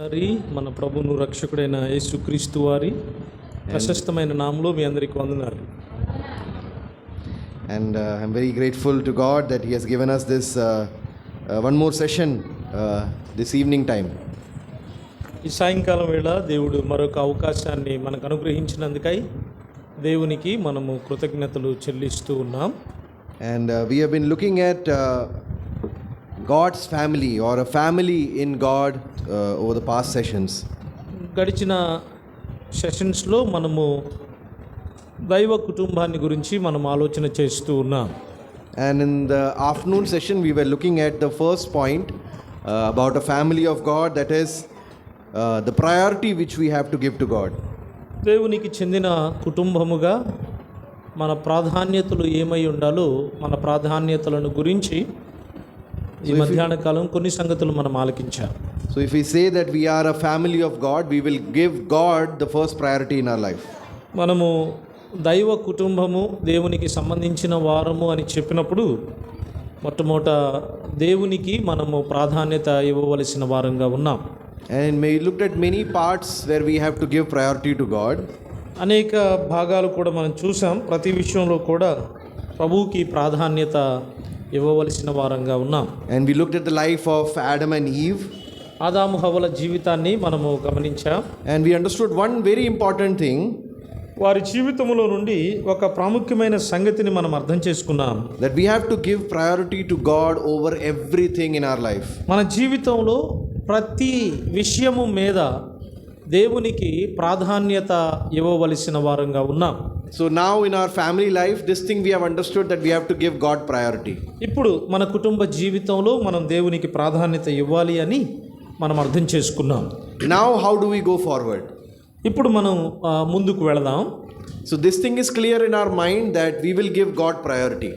వారి మన ప్రభువును రక్షకుడైన యేసుక్రీస్తు వారి ప్రశస్తమైన నామములో మీ అందరికీ వందనాలు. And I'm very grateful to God that He has given us this one more session this evening time. ఈ సాయంకాలం వేళ దేవుడు మరొక అవకాశాన్ని మనకు అనుగ్రహించినందుకై దేవునికి మనము కృతజ్ఞతలు చెల్లిస్తూ ఉన్నాం. And we have been looking at God's family or a family in God over the past sessions. గడిచిన సెషన్స్లో మనము దైవ కుటుంబాన్ని గురించి మనం ఆలోచన చేస్తూ ఉన్నాం. And in the afternoon session we were looking at the first point about a family of God, that is the priority which we have to give to God. దేవునికి చెందిన కుటుంబముగా మన ప్రాధాన్యతలు ఏమై ఉండాలో మన ప్రాధాన్యతలను గురించి ఈ మధ్యాహ్న కాలం కొన్ని సంగతులు మనం ఆలకించాం. So if we say that we are a family of God, we will give God the first priority in our life. మనము దైవ కుటుంబము దేవునికి సంబంధించిన వారము అని చెప్పినప్పుడు మొట్టమొదట దేవునికి మనము ప్రాధాన్యత ఇవ్వవలసిన వారంగా ఉన్నాం. And we looked at many parts where we have to give priority to God. అనేక భాగాలు కూడా మనం చూసాం. ప్రతి విషయంలో కూడా ప్రభువుకి ప్రాధాన్యత ఇవ్వవలసిన వారంగా ఉన్నాం. And we looked at the life of Adam and Eve. ఆదాము హవ్వల జీవితాన్ని మనము గమనించాం. And we understood one very important thing. వారి జీవితంలో నుండి ఒక ప్రాముఖ్యమైన సంగతిని మనం అర్థం చేసుకున్నాం. That we have to give priority to God over everything in our life. మన జీవితంలో ప్రతి విషయము మీద దేవునికి ప్రాధాన్యత ఇవ్వవలసిన వారంగా ఉన్నాం. So now in our family life, this thing we have understood, that we have to give God priority. ఇప్పుడు మన కుటుంబ జీవితంలో మనం దేవునికి ప్రాధాన్యత ఇవ్వాలి అని మనం అర్థం చేసుకున్నాం. Now how do we go forward? ఇప్పుడు మనం ముందుకు వెళదాం. So this thing is clear in our mind that we will give God priority.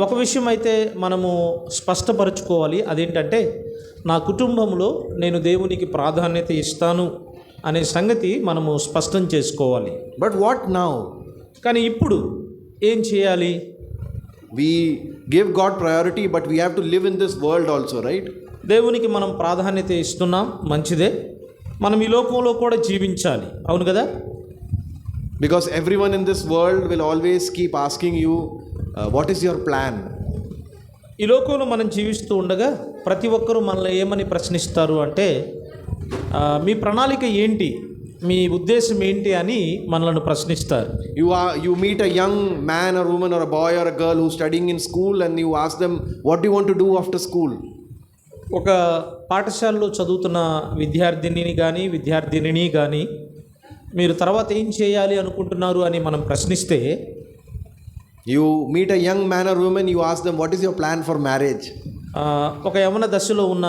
ఒక విషయం అయితే మనము స్పష్టపరచుకోవాలి. అదేంటంటే నా కుటుంబంలో నేను దేవునికి ప్రాధాన్యత ఇస్తాను అనే సంగతి మనము స్పష్టం చేసుకోవాలి. But what now? కానీ ఇప్పుడు ఏం చేయాలి? We give God priority, but we have to live in this world also, right? దేవునికి మనం ప్రాధాన్యత ఇస్తున్నాం, మంచిదే. మనం ఈ లోకంలో కూడా జీవించాలి, అవును కదా? Because everyone in this world will always keep asking you, what is your plan? ఈ లోకంలో మనం జీవిస్తూ ఉండగా ప్రతి ఒక్కరూ మనల్ని ఏమని ప్రశ్నిస్తారు అంటే మీ ప్రణాళిక ఏంటి, మీ ఉద్దేశం ఏంటి అని మనల్ని ప్రశ్నిస్తారు. You meet a young man or woman or a boy or a girl who's studying in school, and you ask them, what do you want to do after school? ఒక పాఠశాలలో చదువుతున్న విద్యార్థినిని కానీ మీరు తర్వాత ఏం చేయాలి అనుకుంటున్నారు అని మనం ప్రశ్నిస్తే, you meet a young man or woman, you ask them, what is your plan for marriage? ఒక యవ్వన దశలో ఉన్న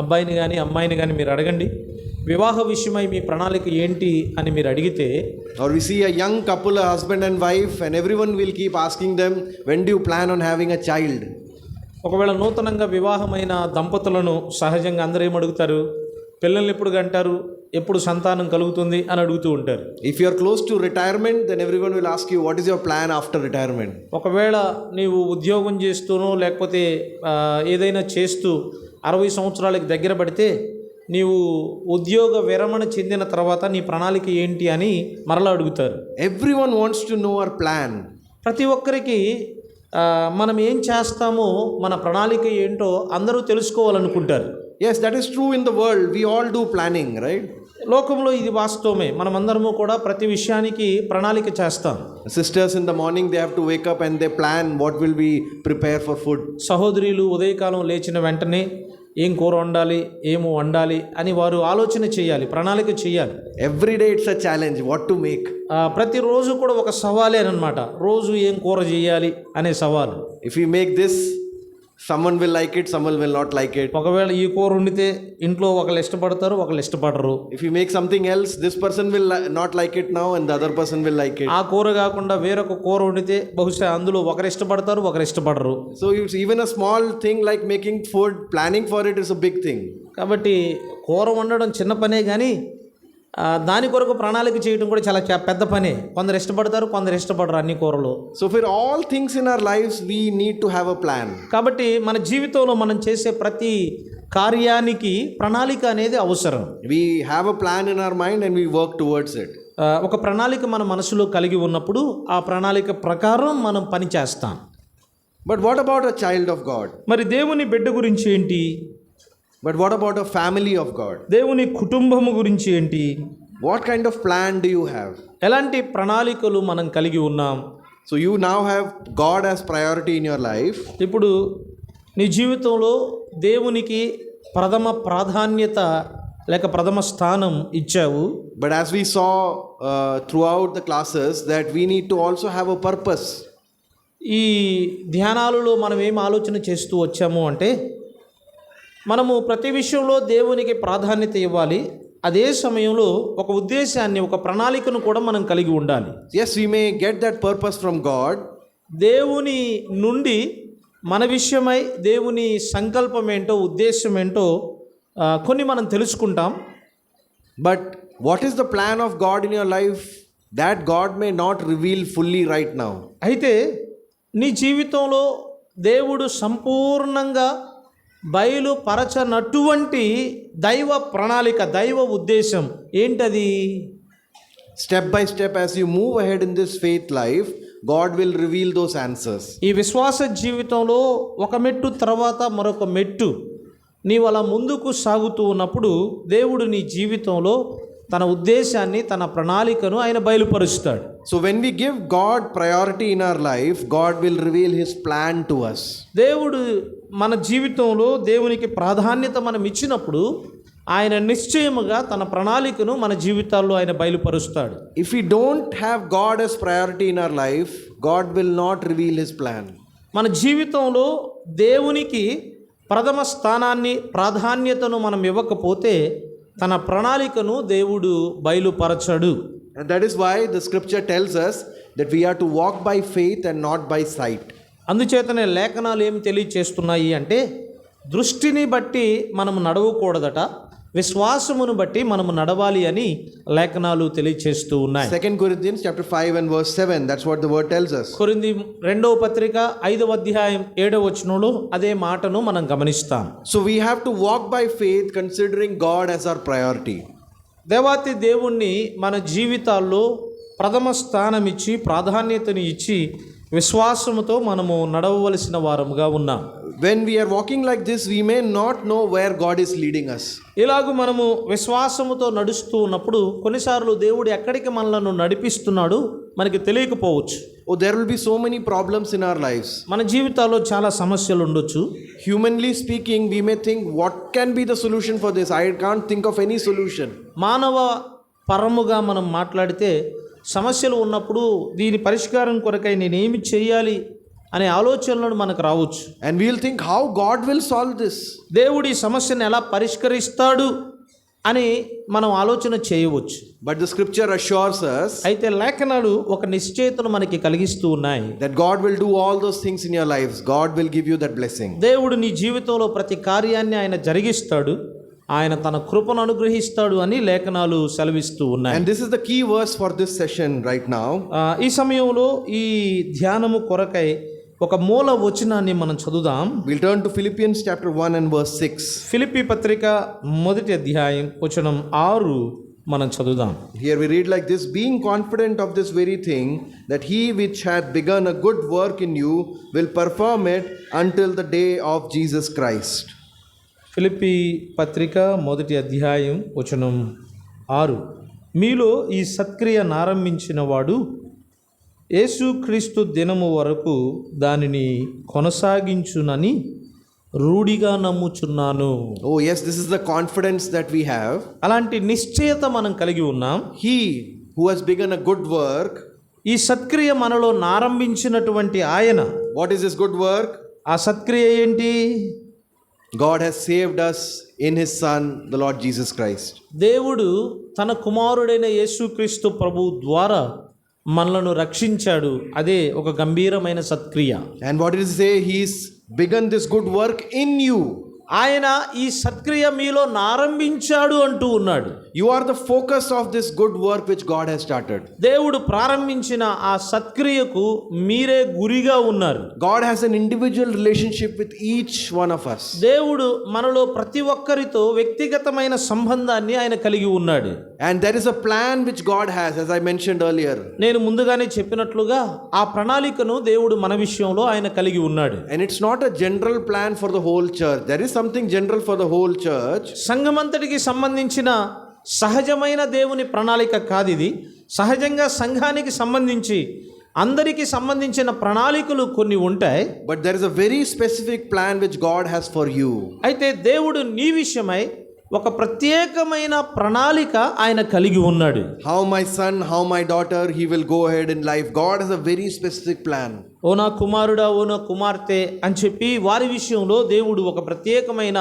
అబ్బాయిని కానీ అమ్మాయిని కానీ మీరు అడగండి, వివాహ విషయమై మీ ప్రణాళిక ఏంటి అని మీరు అడిగితే, or we see a young couple, a husband and wife, and everyone will keep asking them, when do you plan on having a child? ఒకవేళ నూతనంగా వివాహమైన దంపతులను సహజంగా అందరూ ఏమడుగుతారు, పిల్లల్ని ఎప్పుడు కంటారు, ఎప్పుడు సంతానం కలుగుతుంది అని అడుగుతూ ఉంటారు. If you are close to retirement, then everyone will ask you, what is your plan after retirement? ఒకవేళ నీవు ఉద్యోగం చేస్తూనో లేకపోతే ఏదైనా చేస్తూ 60 సంవత్సరాలకు దగ్గర పడితే నీవు ఉద్యోగ విరమణ చెందిన తర్వాత నీ ప్రణాళిక ఏంటి అని మరలా అడుగుతారు. Everyone wants to know our plan. ప్రతి ఒక్కరికి మనం ఏం చేస్తామో మన ప్రణాళిక ఏంటో అందరూ తెలుసుకోవాలనుకుంటారు. Yes, that is true in the world. We all do planning, right? లోకంలో ఇది వాస్తవమే. మనమందరము కూడా ప్రతి విషయానికి ప్రణాళిక చేస్తాం. Sisters in the morning, they have to wake up and they plan what will we prepare for food. సహోదరులు ఉదయకాలం లేచిన వెంటనే ఏం కూర వండాలి, ఏమో వండాలి అని వారు ఆలోచన చేయాలి, ప్రణాళిక చేయాలి. Every day it's a challenge, what to make. ప్రతిరోజు కూడా ఒక సవాలే అనమాట. రోజు ఏం కూర చేయాలి అనే సవాలు. If we make this, someone will like it, someone will not like it. ఒకవేళ ఈ కూర వండితే ఇంట్లో ఒకళ్ళు ఇష్టపడతారు, ఒకళ్ళు ఇష్టపడరు. If you make something else, this person will not like it now and the other person will like it. ఆ కూర కాకుండా వేరొక కూర వండితే బహుశా అందులో ఒకరు ఇష్టపడతారు, ఒకరు ఇష్టపడరు. So it's even a small thing like making food, planning for it is a big thing. కాబట్టి కూర వండడం చిన్న పనే కానీ దాని కొరకు ప్రణాళిక చేయడం కూడా చాలా పెద్ద పనే. కొందరు ఇష్టపడతారు, కొందరు ఇష్టపడరు అన్ని కూరలు. So for all things in our lives we need to have a plan. కాబట్టి మన జీవితంలో మనం చేసే ప్రతి కార్యానికి ప్రణాళిక అనేది అవసరం. We have a plan in our mind and we work towards it. ఒక ప్రణాళిక మన మనసులో కలిగి ఉన్నప్పుడు ఆ ప్రణాళిక ప్రకారం మనం పని చేస్తాం. But what about a child of God? మరి దేవుని బిడ్డ గురించి ఏంటి? But what about a family of God? దేవుని కుటుంబము గురించి ఏంటి? What kind of plan do you have? ఎలాంటి ప్రణాళికలు మనం కలిగి ఉన్నాం? So you now have God as priority in your life. ఇప్పుడు నీ జీవితంలో దేవునికి ప్రథమ ప్రాధాన్యత లేక ప్రథమ స్థానం ఇచ్చావు. But as we saw throughout the classes that we need to also have a purpose. ఈ ధ్యానాలలో మనం ఏం ఆలోచన చేస్తూ వచ్చాము అంటే మనము ప్రతి విషయంలో దేవునికి ప్రాధాన్యత ఇవ్వాలి. అదే సమయంలో ఒక ఉద్దేశాన్ని ఒక ప్రణాళికను కూడా మనం కలిగి ఉండాలి. Yes, we may get that purpose from God. దేవుని నుండి మన విషయమై దేవుని సంకల్పం ఏంటో ఉద్దేశం ఏంటో కొన్ని మనం తెలుసుకుంటాం. But what is the plan of God in your life that God may not reveal fully right now? అయితే నీ జీవితంలో దేవుడు సంపూర్ణంగా బయలుపరచనటువంటి దైవ ప్రణాళిక, దైవ ఉద్దేశం ఏంటది? Step by step, as you move ahead in this faith life, God will reveal those answers. ఈ విశ్వాస జీవితంలో ఒక మెట్టు తర్వాత మరొక మెట్టు నీవు అలా ముందుకు సాగుతూ ఉన్నప్పుడు దేవుడు నీ జీవితంలో తన ఉద్దేశాన్ని, తన ప్రణాళికను ఆయన బయలుపరుస్తాడు. So when we give God priority in our life, God will reveal his plan to us. దేవుడు మన జీవితంలో దేవునికి ప్రాధాన్యత మనం ఇచ్చినప్పుడు ఆయన నిశ్చయముగా తన ప్రణాళికను మన జీవితాల్లో ఆయన బయలుపరుస్తాడు. If we don't have God as priority in our life, God will not reveal his plan. మన జీవితంలో దేవునికి ప్రథమ స్థానాన్ని, ప్రాధాన్యతను మనం ఇవ్వకపోతే తన ప్రణాళికను దేవుడు బయలుపరచడు. And that is why the scripture tells us that we are to walk by faith and not by sight. అందుచేతనే లేఖనాలు ఏం తెలియచేస్తున్నాయి అంటే దృష్టిని బట్టి మనం నడవకూడదట, విశ్వాసమును బట్టి మనము నడవాలి అని లేఖనాలు తెలియచేస్తూ ఉన్నాయి. 2 Corinthians chapter 5 and verse 7, that's what the word tells us. కొరింథీ 2వ పత్రిక 5వ అధ్యాయం 7వ వచనంలో అదే మాటను మనం గమనిస్తాం. So we have to walk by faith considering God as our priority. దేవాతి దేవుణ్ణి మన జీవితాల్లో ప్రథమ స్థానం ఇచ్చి, ప్రాధాన్యతను ఇచ్చి విశ్వాసముతో మనము నడవవలసిన వారముగా ఉన్నాం. When we are walking like this, we may not know where God is leading us. ఇలాగూ మనము విశ్వాసముతో నడుస్తూ ఉన్నప్పుడు కొన్నిసార్లు దేవుడు ఎక్కడికి మనలను నడిపిస్తున్నాడు మనకి తెలియకపోవచ్చు. Oh, there will be so many problems in our lives. మన జీవితాల్లో చాలా సమస్యలు ఉండొచ్చు. Humanly speaking, we may think, what can be the solution for this? I can't think of any solution. మానవ పరముగా మనం మాట్లాడితే సమస్యలు ఉన్నప్పుడు దీని పరిష్కారం కొరకై నేనేమి చేయాలి అనే ఆలోచనలు మనకు రావచ్చు. And we'll think how God will solve this. దేవుడు ఈ సమస్యను ఎలా పరిష్కరిస్తాడు అని మనం ఆలోచన చేయవచ్చు. But the scripture assures us అయితే లేఖనాలు ఒక నిశ్చయతను మనకి కలిగిస్తూ ఉన్నాయి. that God will do all those things in your lives. God will give you that blessing. దేవుడు నీ జీవితంలో ప్రతి కార్యాన్ని ఆయన జరిగిస్తాడు, ఆయన తన కృపను అనుగ్రహిస్తాడు అని లేఖనాలు సెలవిస్తూ ఉన్నాయి. And this is the key verse for this session right now. ఈ సమయంలో ఈ ధ్యానము కొరకై ఒక మూల వచనాన్ని మనం చదువుదాం. We'll turn to Philippians chapter 1 and verse 6. Philippi పత్రిక 1వ అధ్యాయం వచనం 6 మనం చదువుదాం. Here we read like this: being confident of this very thing, that he which hath begun a good work in you will perform it until the day of Jesus Christ. Philippi పత్రిక 1వ అధ్యాయం వచనం 6, మీలో ఈ సత్క్రియను ఆరంభించిన వాడు యేసుక్రీస్తు దినము వరకు దానిని కొనసాగించునని రూఢిగా నమ్ముచున్నాను. Oh yes, this is the confidence that we have. అలాంటి నిశ్చయత మనం కలిగి ఉన్నాం. He who has begun a good work, ఈ సత్క్రియ మనలో ఆరంభించినటువంటి ఆయన, what is this good work? ఆ సత్క్రియ ఏంటి? God has saved us in his son, the Lord Jesus Christ. దేవుడు తన కుమారుడైన యేసుక్రీస్తు ప్రభు ద్వారా మనలను రక్షించాడు. అదే ఒక గంభీరమైన సత్క్రియ. And what does it say? He's begun this good work in you. ఆయన ఈ సత్క్రియ మీలో నారంభించాడు అంటూ ఉన్నాడు. You are the focus of this good work which God has started. దేవుడు ప్రారంభించిన ఆ సత్క్రియకు మీరే గురిగా ఉన్నారు. God has an individual relationship with each one of us. దేవుడు మనలో ప్రతి ఒక్కరితో వ్యక్తిగతమైన సంబంధాన్ని ఆయన కలిగి ఉన్నాడు. And there is a plan which God has, as I mentioned earlier. నేను ముందుగానే చెప్పినట్లుగా ఆ ప్రణాళికను దేవుడు మన విషయంలో ఆయన కలిగి ఉన్నాడు. And it's not a general plan for the whole church. There is something general for the whole church. సంఘమంతటికి సంబంధించిన సహజమైన దేవుని ప్రణాళిక కాదు ఇది. సహజంగా సంఘానికి సంబంధించి అందరికీ సంబంధించిన ప్రణాళికలు కొన్ని ఉంటాయి. But there is a very specific plan which God has for you. అయితే దేవుడు నీ విషయమై ఒక ప్రత్యేకమైన ప్రణాళిక ఆయన కలిగి ఉన్నాడు. How my son, how my daughter, he will go ahead in life. God has a very specific plan. ఓ నా కుమారుడా, ఓ నా కుమార్తె అని చెప్పి వారి విషయంలో దేవుడు ఒక ప్రత్యేకమైన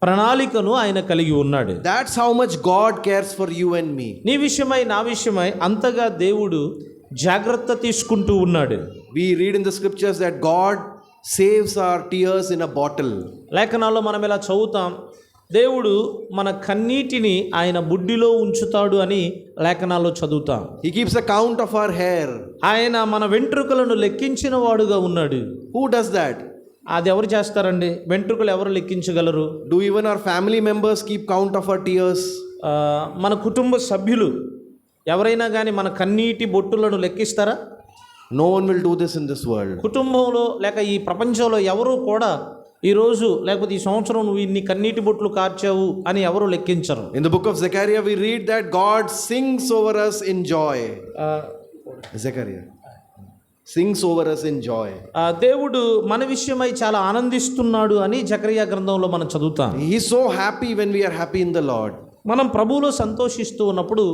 ప్రణాళికను ఆయన కలిగి ఉన్నాడు. That's how much God cares for you and me. నీ విషయమై నా విషయమై అంతగా దేవుడు జాగ్రత్త తీసుకుంటూ ఉన్నాడు. We read in the scriptures that God saves our tears in a bottle. లేఖనాల్లో మనం ఇలా చదువుతాం, దేవుడు మన కన్నీటిని ఆయన బుడ్డిలో ఉంచుతాడు అని లేఖనాల్లో చదువుతాం. He keeps a count of our hair. ఆయన మన వెంట్రుకలను లెక్కించిన వాడుగా ఉన్నాడు. Who does that? అది ఎవరు చేస్తారండి? వెంట్రుకలు ఎవరు లెక్కించగలరు? Do even our family members keep count of our tears? మన కుటుంబ సభ్యులు ఎవరైనా కానీ మన కన్నీటి బొట్టులను లెక్కిస్తారా? No one will do this in this world. కుటుంబంలో లేక ఈ ప్రపంచంలో ఎవరు కూడా ఈరోజు లేకపోతే ఈ సంవత్సరం నువ్వు ఇన్ని కన్నీటి బొట్లు కార్చావు అని ఎవరు లెక్కించరు. In the book of Zechariah we read that God sings over us in joy. Zechariah sings over us in joy. దేవుడు మన విషయమై చాలా ఆనందిస్తున్నాడు అని జకరియా గ్రంథంలో మనం చదువుతాం. He is so happy when we are happy in the Lord. మనం ప్రభువులో సంతోషిస్తూ ఉన్నప్పుడు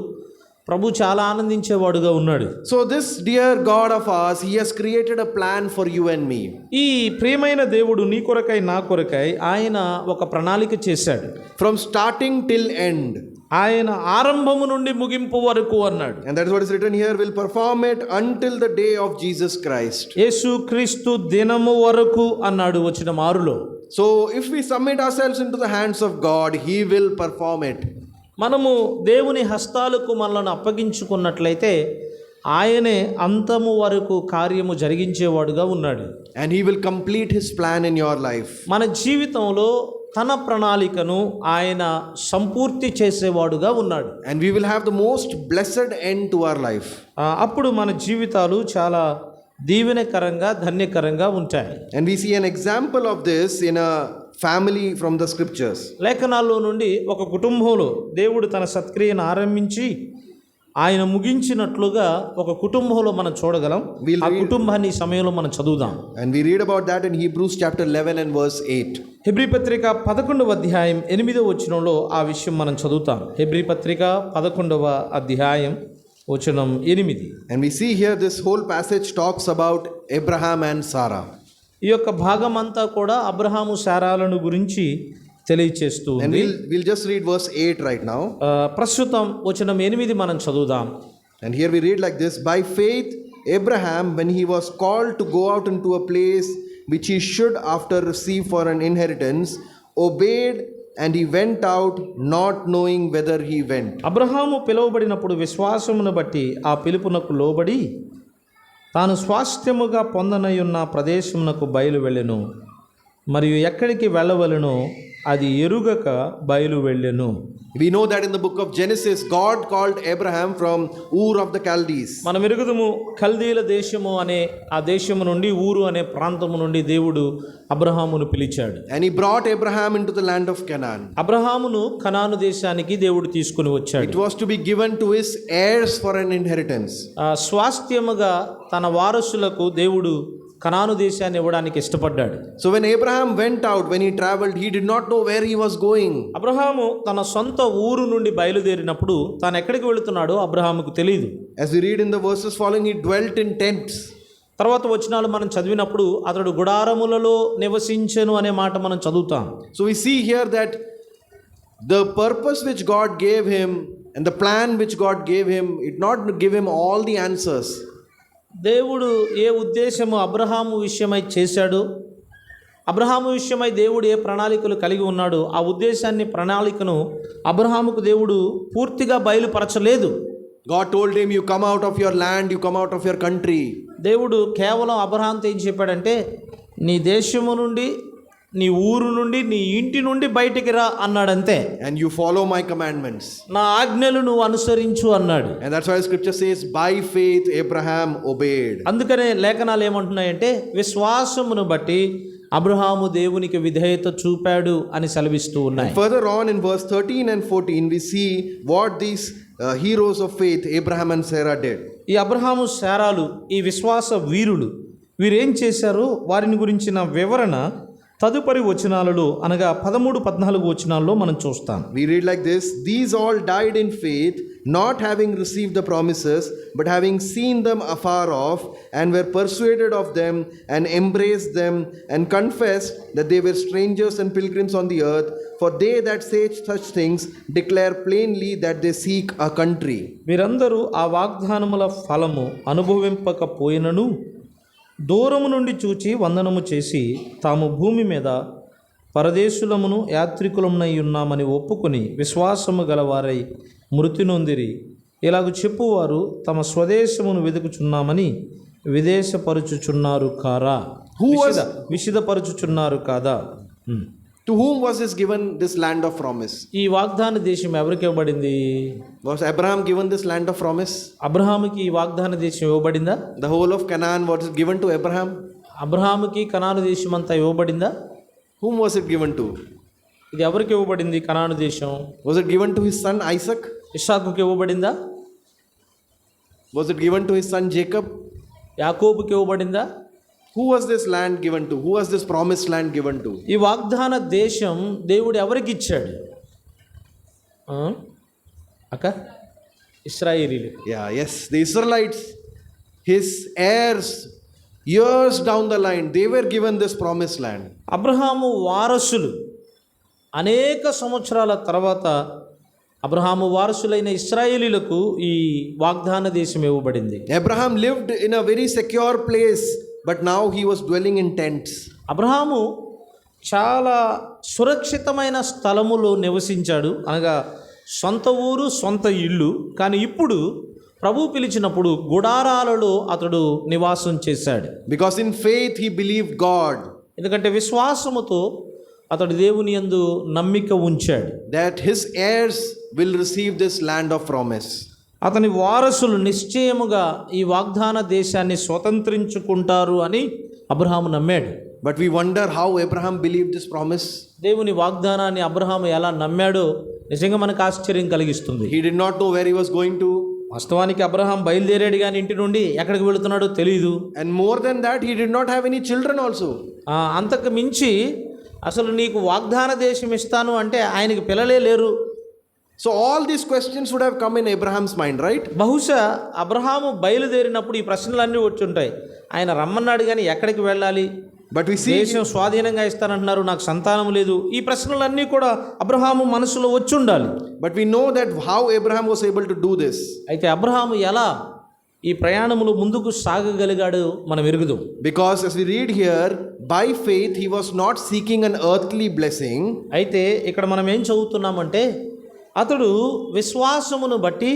ప్రభు చాలా ఆనందించేవాడుగా ఉన్నాడు. So this dear God of ours, he has created a plan for you and me. ఈ ప్రియమైన దేవుడు నీ కొరకై నా కొరకై ఆయన ఒక ప్రణాళిక చేశాడు. From starting till end. ఆయన ఆరంభము నుండి ముగింపు వరకు అన్నాడు. And that is what is written here, will perform it until the day of Jesus Christ. యేసుక్రీస్తు దినము వరకు అన్నాడు వచనం 6లో. So if we submit ourselves into the hands of God, he will perform it. మనము దేవుని హస్తాలకు మనల్ని అప్పగించుకున్నట్లయితే ఆయనే అంతము వరకు కార్యము జరిగించేవాడుగా ఉన్నాడు. And he will complete his plan in your life. మన జీవితంలో తన ప్రణాళికను ఆయన సంపూర్తి చేసేవాడుగా ఉన్నాడు. And we will have the most blessed end to our life. అప్పుడు మన జీవితాలు చాలా దీవెనకరంగా ధన్యకరంగా ఉంటాయి. And we see an example of this in a family from the scriptures. లేఖనాల్లో నుండి ఒక కుటుంబంలో దేవుడు తన సత్క్రియను ఆరంభించి ఆయన ముగించినట్లుగా ఒక కుటుంబంలో మనం చూడగలం. ఆ కుటుంబాన్ని ఈ సమయంలో మనం చదువుదాం. And we read about that in Hebrews chapter 11 and verse 8. Hebrew పత్రిక 11వ అధ్యాయం 8వ వచనంలో ఆ విషయం మనం చదువుతాం. హెబ్రీ పత్రిక 11వ అధ్యాయం వచనం 8. And we see here this whole passage talks about Abraham and Sarah. ఈ యొక్క భాగం అంతా కూడా అబ్రహాము శారాలను గురించి తెలియచేస్తూ And ఉంది. we'll just read verse 8 right now. ప్రస్తుతం వచనం 8 మనం చదువుదాం. And here we read like this, by faith Abraham, when he was called to go out into a place which he should after receive for an inheritance, obeyed, and he went out not knowing whither he went. Abraham పిలువబడినప్పుడు విశ్వాసమును బట్టి ఆ పిలుపునకు లోబడి తాను స్వాస్థ్యముగా పొందనయున్న ప్రదేశమునకు బయలు వెళ్ళెను, మరియు ఎక్కడికి వెళ్ళవలెనో అది ఎరుగక బయలు వెళ్ళెను. We know that in the book of Genesis, God called Abraham from Ur of the Chaldees. మనం ఎరుగుదుము కల్దీల దేశము అనే ఆ దేశము నుండి ఊరు అనే ప్రాంతము నుండి దేవుడు అబ్రహామును పిలిచాడు. And he brought Abraham into the land of Canaan. అబ్రహామును కనాను దేశానికి దేవుడు తీసుకుని వచ్చాడు. It was to be given to his heirs for an inheritance. స్వాస్థ్యముగా తన వారసులకు దేవుడు కనాను దేశాన్ని ఇవ్వడానికి ఇష్టపడ్డాడు. So when Abraham went out, when he traveled, he did not know where he was going. Abraham తన సొంత ఊరు నుండి బయలుదేరినప్పుడు తాను ఎక్కడికి వెళుతున్నాడో అబ్రహాముకు తెలియదు. As we read in the verses following, he dwelt in tents. తర్వాత వచనాలు మనం చదివినప్పుడు అతడు గుడారములలో నివసించెను అనే మాట మనం చదువుతాం. So we see here that the purpose which God gave him and the plan which God gave him, it not give him all the answers. దేవుడు ఏ ఉద్దేశము అబ్రహాము విషయమై చేశాడు, అబ్రహాము విషయమై దేవుడు ఏ ప్రణాళికలు కలిగి ఉన్నాడో ఆ ఉద్దేశాన్ని ప్రణాళికను అబ్రహాముకు దేవుడు పూర్తిగా బయలుపరచలేదు. God told him, you come out of your land, you come out of your country. దేవుడు కేవలం అబ్రహాంతో ఏం చెప్పాడంటే, నీ దేశము నుండి, నీ ఊరు నుండి, నీ ఇంటి నుండి బయటికి రా అన్నాడంతే. And you follow my commandments. నా ఆజ్ఞలు నువ్వు అనుసరించు అన్నాడు. And that's why the scripture says, by faith Abraham obeyed. అందుకనే లేఖనాలు ఏమంటున్నాయంటే, విశ్వాసమును బట్టి అబ్రహాము దేవునికి విధేయత చూపాడు అని సెలవిస్తూ ఉన్నాయి. And further on in verse 13 and 14 we see what these heroes of faith Abraham and Sarah did. ఈ అబ్రహాము శారాలు, ఈ విశ్వాస వీరులు, వీరేం చేశారో వారిని గురించిన వివరణ తదుపరి వచనాలలో అనగా 13-14 వచనాల్లో మనం చూస్తాం. We read like this, these all died in faith, not having received the promises, but having seen them afar off, and were persuaded of them, and embraced them, and confessed that they were strangers and pilgrims on the earth. For they that say such things declare plainly that they seek a country. వీరందరూ ఆ వాగ్దానముల ఫలము అనుభవింపకపోయినను దూరము నుండి చూచి వందనము చేసి తాము భూమి మీద పరదేశులమును యాత్రికులమునై ఉన్నామని ఒప్పుకొని విశ్వాసము గలవారై మృతి నొందిరి. ఇలాగ చెప్పువారు తమ స్వదేశమును వెతుకుచున్నామని విదేశపరుచుచున్నారు కారా, విషిదపరుచుచున్నారు కాదా. To whom was this given, this land of promise? ఈ వాగ్దాన దేశం ఎవరికి ఇవ్వబడింది? Was Abraham given this land of promise? అబ్రహాముకి ఈ వాగ్దాన దేశం ఇవ్వబడిందా? The whole of Canaan was given to Abraham? అబ్రహాముకి కనాను దేశం అంతా ఇవ్వబడిందా? Whom was it given to? ఇది ఎవరికి ఇవ్వబడింది కనాను దేశం? Was it given to his son Isaac? ఇస్సాకుకి ఇవ్వబడిందా? Was it given to his son Jacob? యాకోబుకి ఇవ్వబడిందా? Who was this land given to? Who was this promised land given to? ఈ వాగ్దాన దేశం దేవుడు ఎవరికి ఇచ్చాడు? అక్క ఇశ్రాయేలీలు. Yes, the Israelites, his heirs, years down the line, they were given this promised land. Abraham వారసులు అనేక సంవత్సరాల తర్వాత అబ్రహాము వారసులైన ఇశ్రాయేలీలకు ఈ వాగ్దాన దేశం ఇవ్వబడింది. Abraham lived in a very secure place, but now he was dwelling in tents. Abraham చాలా సురక్షితమైన స్థలములో నివసించాడు, అనగా సొంత ఊరు, సొంత ఇల్లు. కానీ ఇప్పుడు ప్రభు పిలిచినప్పుడు గుడారాలలో అతడు నివాసం చేశాడు. Because in faith he believed God. ఎందుకంటే విశ్వాసముతో అతడు దేవుని యందు నమ్మిక ఉంచాడు. That his heirs will receive this land of promise. అతని వారసులు నిశ్చయముగా ఈ వాగ్దాన దేశాన్ని స్వతంత్రించుకుంటారు అని అబ్రహాము నమ్మాడు. But we wonder how Abraham believed this promise. దేవుని వాగ్దానాన్ని అబ్రహాము ఎలా నమ్మాడో నిజంగా మనకు ఆశ్చర్యం కలిగిస్తుంది. He did not know where he was going to. వాస్తవానికి అబ్రహాం బయలుదేరాడు కానీ ఇంటి నుండి ఎక్కడికి వెళుతున్నాడో తెలియదు. And more than that, he did not have any children also. అంతకు మించి అసలు నీకు వాగ్దాన దేశం ఇస్తాను అంటే ఆయనకి పిల్లలే లేరు. So all these questions would have come in Abraham's mind, right? బహుశా అబ్రహాము బయలుదేరినప్పుడు ఈ ప్రశ్నలన్నీ వచ్చి ఉంటాయి. ఆయన రమ్మన్నాడు కానీ ఎక్కడికి వెళ్ళాలి, But we see దేశం స్వాధీనంగా ఇస్తానంటున్నారు, నాకు సంతానం లేదు, ఈ ప్రశ్నలన్నీ కూడా అబ్రహాము మనసులో వచ్చి ఉండాలి. But we know that how Abraham was able to do this. అయితే అబ్రహాము ఎలా ఈ ప్రయాణములు ముందుకు సాగగలిగాడు మనం ఎరుగుదాం. Because as we read here, by faith he was not seeking an earthly blessing. అయితే ఇక్కడ మనం ఏం చదువుతున్నామంటే అతడు విశ్వాసమును బట్టి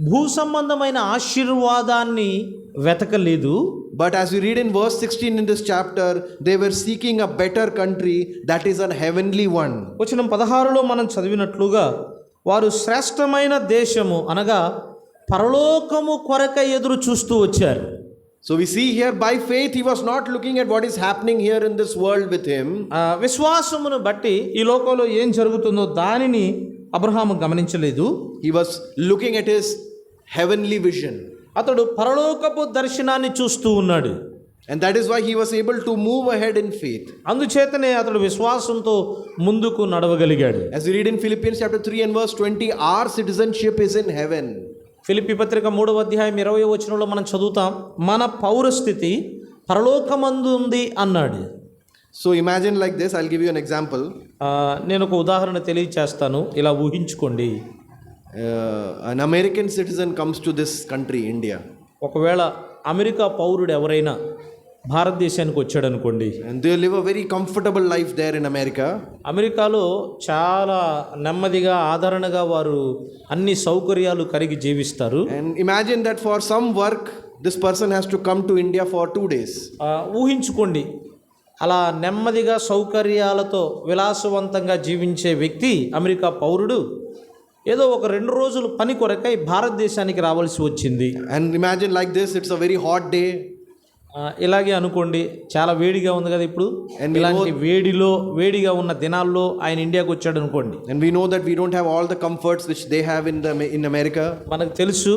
భూ సంబంధమైన ఆశీర్వాదాన్ని వెతకలేదు. But as we read in verse 16 in this chapter, they were seeking a better country, that is a heavenly one. వచనం 16లో మనం చదివినట్లుగా వారు శ్రేష్టమైన దేశము అనగా పరలోకము కొరకై ఎదురు చూస్తూ వచ్చారు. So we see here by faith he was not looking at what is happening here in this world with him. విశ్వాసమును బట్టి ఈ లోకంలో ఏం జరుగుతుందో దానిని అబ్రహాము గమనించలేదు. He was looking at his heavenly vision. అతడు పరలోకపు దర్శనాన్ని చూస్తూ ఉన్నాడు. And that is why he was able to move ahead in faith. అందుచేతనే అతడు విశ్వాసంతో ముందుకు నడవగలిగాడు. As we read in Philippians chapter 3 and verse 20, our citizenship is in heaven. Philippi పత్రిక 3వ అధ్యాయం 20వ వచనంలో మనం చదువుతాం, మన పౌరస్థితి పరలోకమందు ఉంది అన్నాడు. So imagine like this, I'll give you an example. నేను ఒక ఉదాహరణ తెలియచేస్తాను, ఇలా ఊహించుకోండి. An American citizen comes to this country, India. ఒకవేళ అమెరికా పౌరుడు ఎవరైనా భారతదేశానికి వచ్చాడు అనుకోండి, and they live a very comfortable life there in America. అమెరికాలో చాలా నెమ్మదిగా ఆదరణగా వారు అన్ని సౌకర్యాలు కలిగి జీవిస్తారు. And imagine that for some work, this person has to come to India for 2 days. ఊహించుకోండి, అలా నెమ్మదిగా సౌకర్యాలతో విలాసవంతంగా జీవించే వ్యక్తి, అమెరికా పౌరుడు ఏదో ఒక 2 రోజులు పని కొరకై భారతదేశానికి రావాల్సి వచ్చింది. And imagine like this, it's a very hot day. ఇలాగే అనుకోండి, చాలా వేడిగా ఉంది కదా ఇప్పుడు, And we ఇలాంటి వేడిగా ఉన్న దినాల్లో ఆయన ఇండియాకి వచ్చాడు అనుకోండి. And we know that we don't have all the comforts which they have in America. మనకు తెలుసు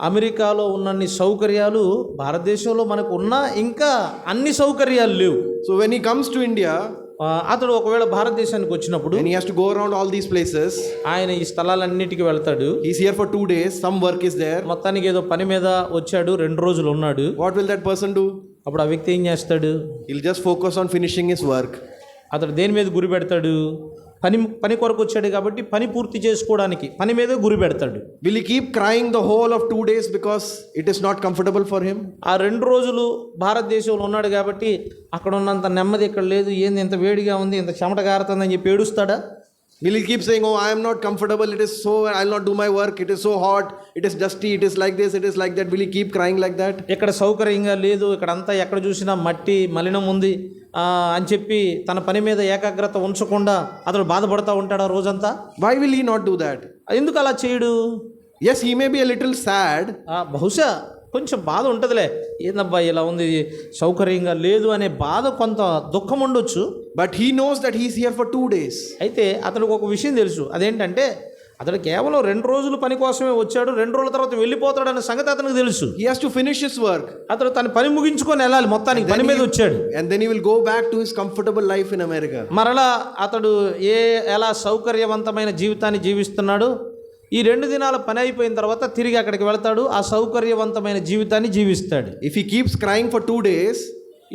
అమెరికాలో ఉన్నన్ని సౌకర్యాలు భారతదేశంలో మనకు ఉన్నా ఇంకా అన్ని సౌకర్యాలు లేవు. So when he comes to India, అతడు ఒకవేళ భారతదేశానికి వచ్చినప్పుడు and he has to go around all these places, ఆయన ఈ స్థలాలన్నిటికీ వెళ్తాడు. he's here for 2 days, some work is there. మొత్తానికి ఏదో పని మీద వచ్చాడు, 2 రోజులు ఉన్నాడు. What will that person do? అప్పుడు ఆ వ్యక్తి ఏం చేస్తాడు? He'll just focus on finishing his work. అతడు దేని మీద గురి పెడతాడు? పని కొరకు వచ్చాడు కాబట్టి పని పూర్తి చేసుకోవడానికి పని మీదే గురి పెడతాడు. Will he keep crying the whole of 2 days because it is not comfortable for him? ఆ 2 రోజులు భారతదేశంలో ఉన్నాడు కాబట్టి అక్కడ ఉన్నంత నెమ్మది ఇక్కడ లేదు, ఏంది ఇంత వేడిగా ఉంది, ఇంత చెమట కారుతుందని చెప్పి ఏడుస్తాడా? Will he keep saying, oh, I am not comfortable, it is so, I'll not do my work, it is so hot, it is dusty, it is like this, it is like that? Will he keep crying like that? ఇక్కడ సౌకర్యంగా లేదు, ఇక్కడ అంతా ఎక్కడ చూసినా మట్టి మలినం ఉంది అని చెప్పి తన పని మీద ఏకాగ్రత ఉంచకుండా అతడు బాధపడతా ఉంటాడు ఆ రోజంతా. Why will he not do that? ఎందుకు అలా చేయడు? Yes, he may be a little sad. బహుశా కొంచెం బాధ ఉంటుందిలే, ఏందబ్బా ఇలా ఉంది, సౌకర్యంగా లేదు అనే బాధ, కొంత దుఃఖం ఉండొచ్చు. But he knows that he's here for 2 days. అయితే అతనికి ఒక విషయం తెలుసు, అదేంటంటే అతడు కేవలం 2 రోజులు పని కోసమే వచ్చాడు, 2 రోజుల తర్వాత వెళ్ళిపోతాడు అనే సంగతి అతనికి తెలుసు. He has to finish his work. అతడు తన పని ముగించుకొని వెళ్ళాలి, మొత్తానికి పని మీద వచ్చాడు. And then he will go back to his comfortable life in America. మరలా అతడు ఎలా సౌకర్యవంతమైన జీవితాన్ని జీవిస్తున్నాడు, ఈ 2 దినాల పని అయిపోయిన తర్వాత తిరిగి అక్కడికి వెళ్తాడు, ఆ సౌకర్యవంతమైన జీవితాన్ని జీవిస్తాడు. If he keeps crying for 2 days,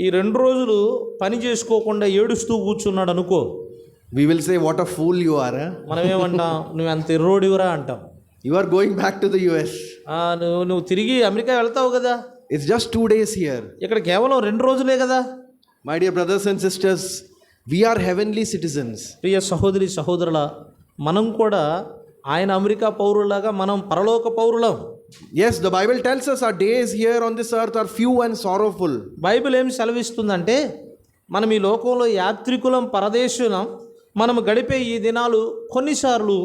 ఈ 2 రోజులు పని చేసుకోకుండా ఏడుస్తూ కూర్చున్నాడు అనుకో, we will say, what a fool you are. మనం ఏమంటాం? నువ్వు అంత ఎర్రోడివరా అంటాం. You are going back to the US. నువ్వు తిరిగి అమెరికా వెళ్తావు కదా, It's just 2 days here. ఇక్కడ కేవలం 2 రోజులే కదా. My dear brothers and sisters, we are heavenly citizens. ప్రియ సహోదరి సహోదరుల, మనం కూడా ఆయన అమెరికా పౌరులాగా మనం పరలోక పౌరులం. Yes, the Bible tells us our days here on this earth are few and sorrowful. Bible ఏం సెలవిస్తుందంటే, మనం ఈ లోకంలో యాత్రికులం, పరదేశులం, మనము గడిపే ఈ దినాలు కొన్నిసార్లు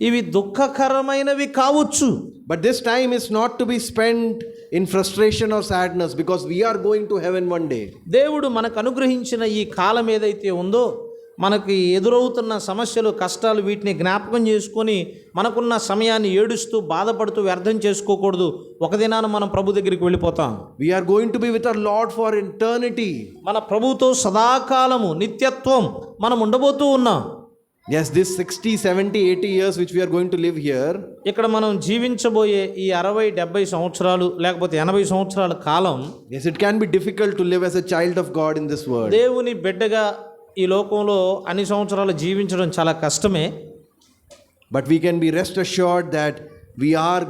ఇవి దుఃఖకరమైనవి కావచ్చు. But this time is not to be spent in frustration or sadness, because we are going to heaven one day. దేవుడు మనకు అనుగ్రహించిన ఈ కాలం ఏదైతే ఉందో, మనకి ఎదురవుతున్న సమస్యలు, కష్టాలు, వీటిని జ్ఞాపకం చేసుకొని మనకున్న సమయాన్ని ఏడుస్తూ బాధపడుతూ వ్యర్థం చేసుకోకూడదు. ఒక దినాన మనం ప్రభు దగ్గరికి వెళ్ళిపోతాం. We are going to be with our Lord for eternity. మన ప్రభుతో సదాకాలము, నిత్యత్వం మనం ఉండబోతూ ఉన్నాం. Yes, this 60, 70, 80 years which we are going to live here, ఇక్కడ మనం జీవించబోయే ఈ 60, 70 సంవత్సరాలు లేకపోతే 80 సంవత్సరాల కాలం, yes, it can be difficult to live as a child of God in this world. దేవుని బిడ్డగా ఈ లోకంలో అన్ని సంవత్సరాలు జీవించడం చాలా కష్టమే. But we can be rest assured that we are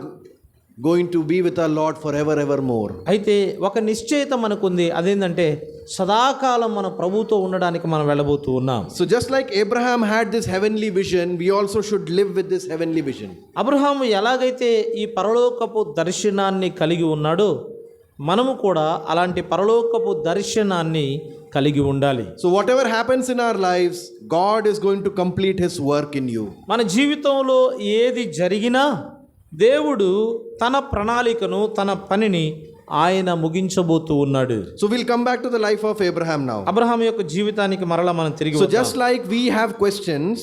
going to be with our Lord forever evermore. అయితే ఒక నిశ్చయిత మనకుంది, అదేంటంటే సదాకాలం మన ప్రభుతో ఉండడానికి మనం వెళ్ళబోతూ ఉన్నాం. So just like Abraham had this heavenly vision, we also should live with this heavenly vision. Abraham ఎలాగైతే ఈ పరలోకపు దర్శనాన్ని కలిగి ఉన్నాడో, మనము కూడా అలాంటి పరలోకపు దర్శనాన్ని కలిగి ఉండాలి. So whatever happens in our lives, God is going to complete his work in you. మన జీవితంలో ఏది జరిగినా దేవుడు తన ప్రణాళికను, తన పనిని ఆయన ముగించబోతూ ఉన్నాడు. So we'll come back to the life of Abraham now. Abraham యొక్క జీవితానికి మరలా మనం తిరిగి So just like we have questions,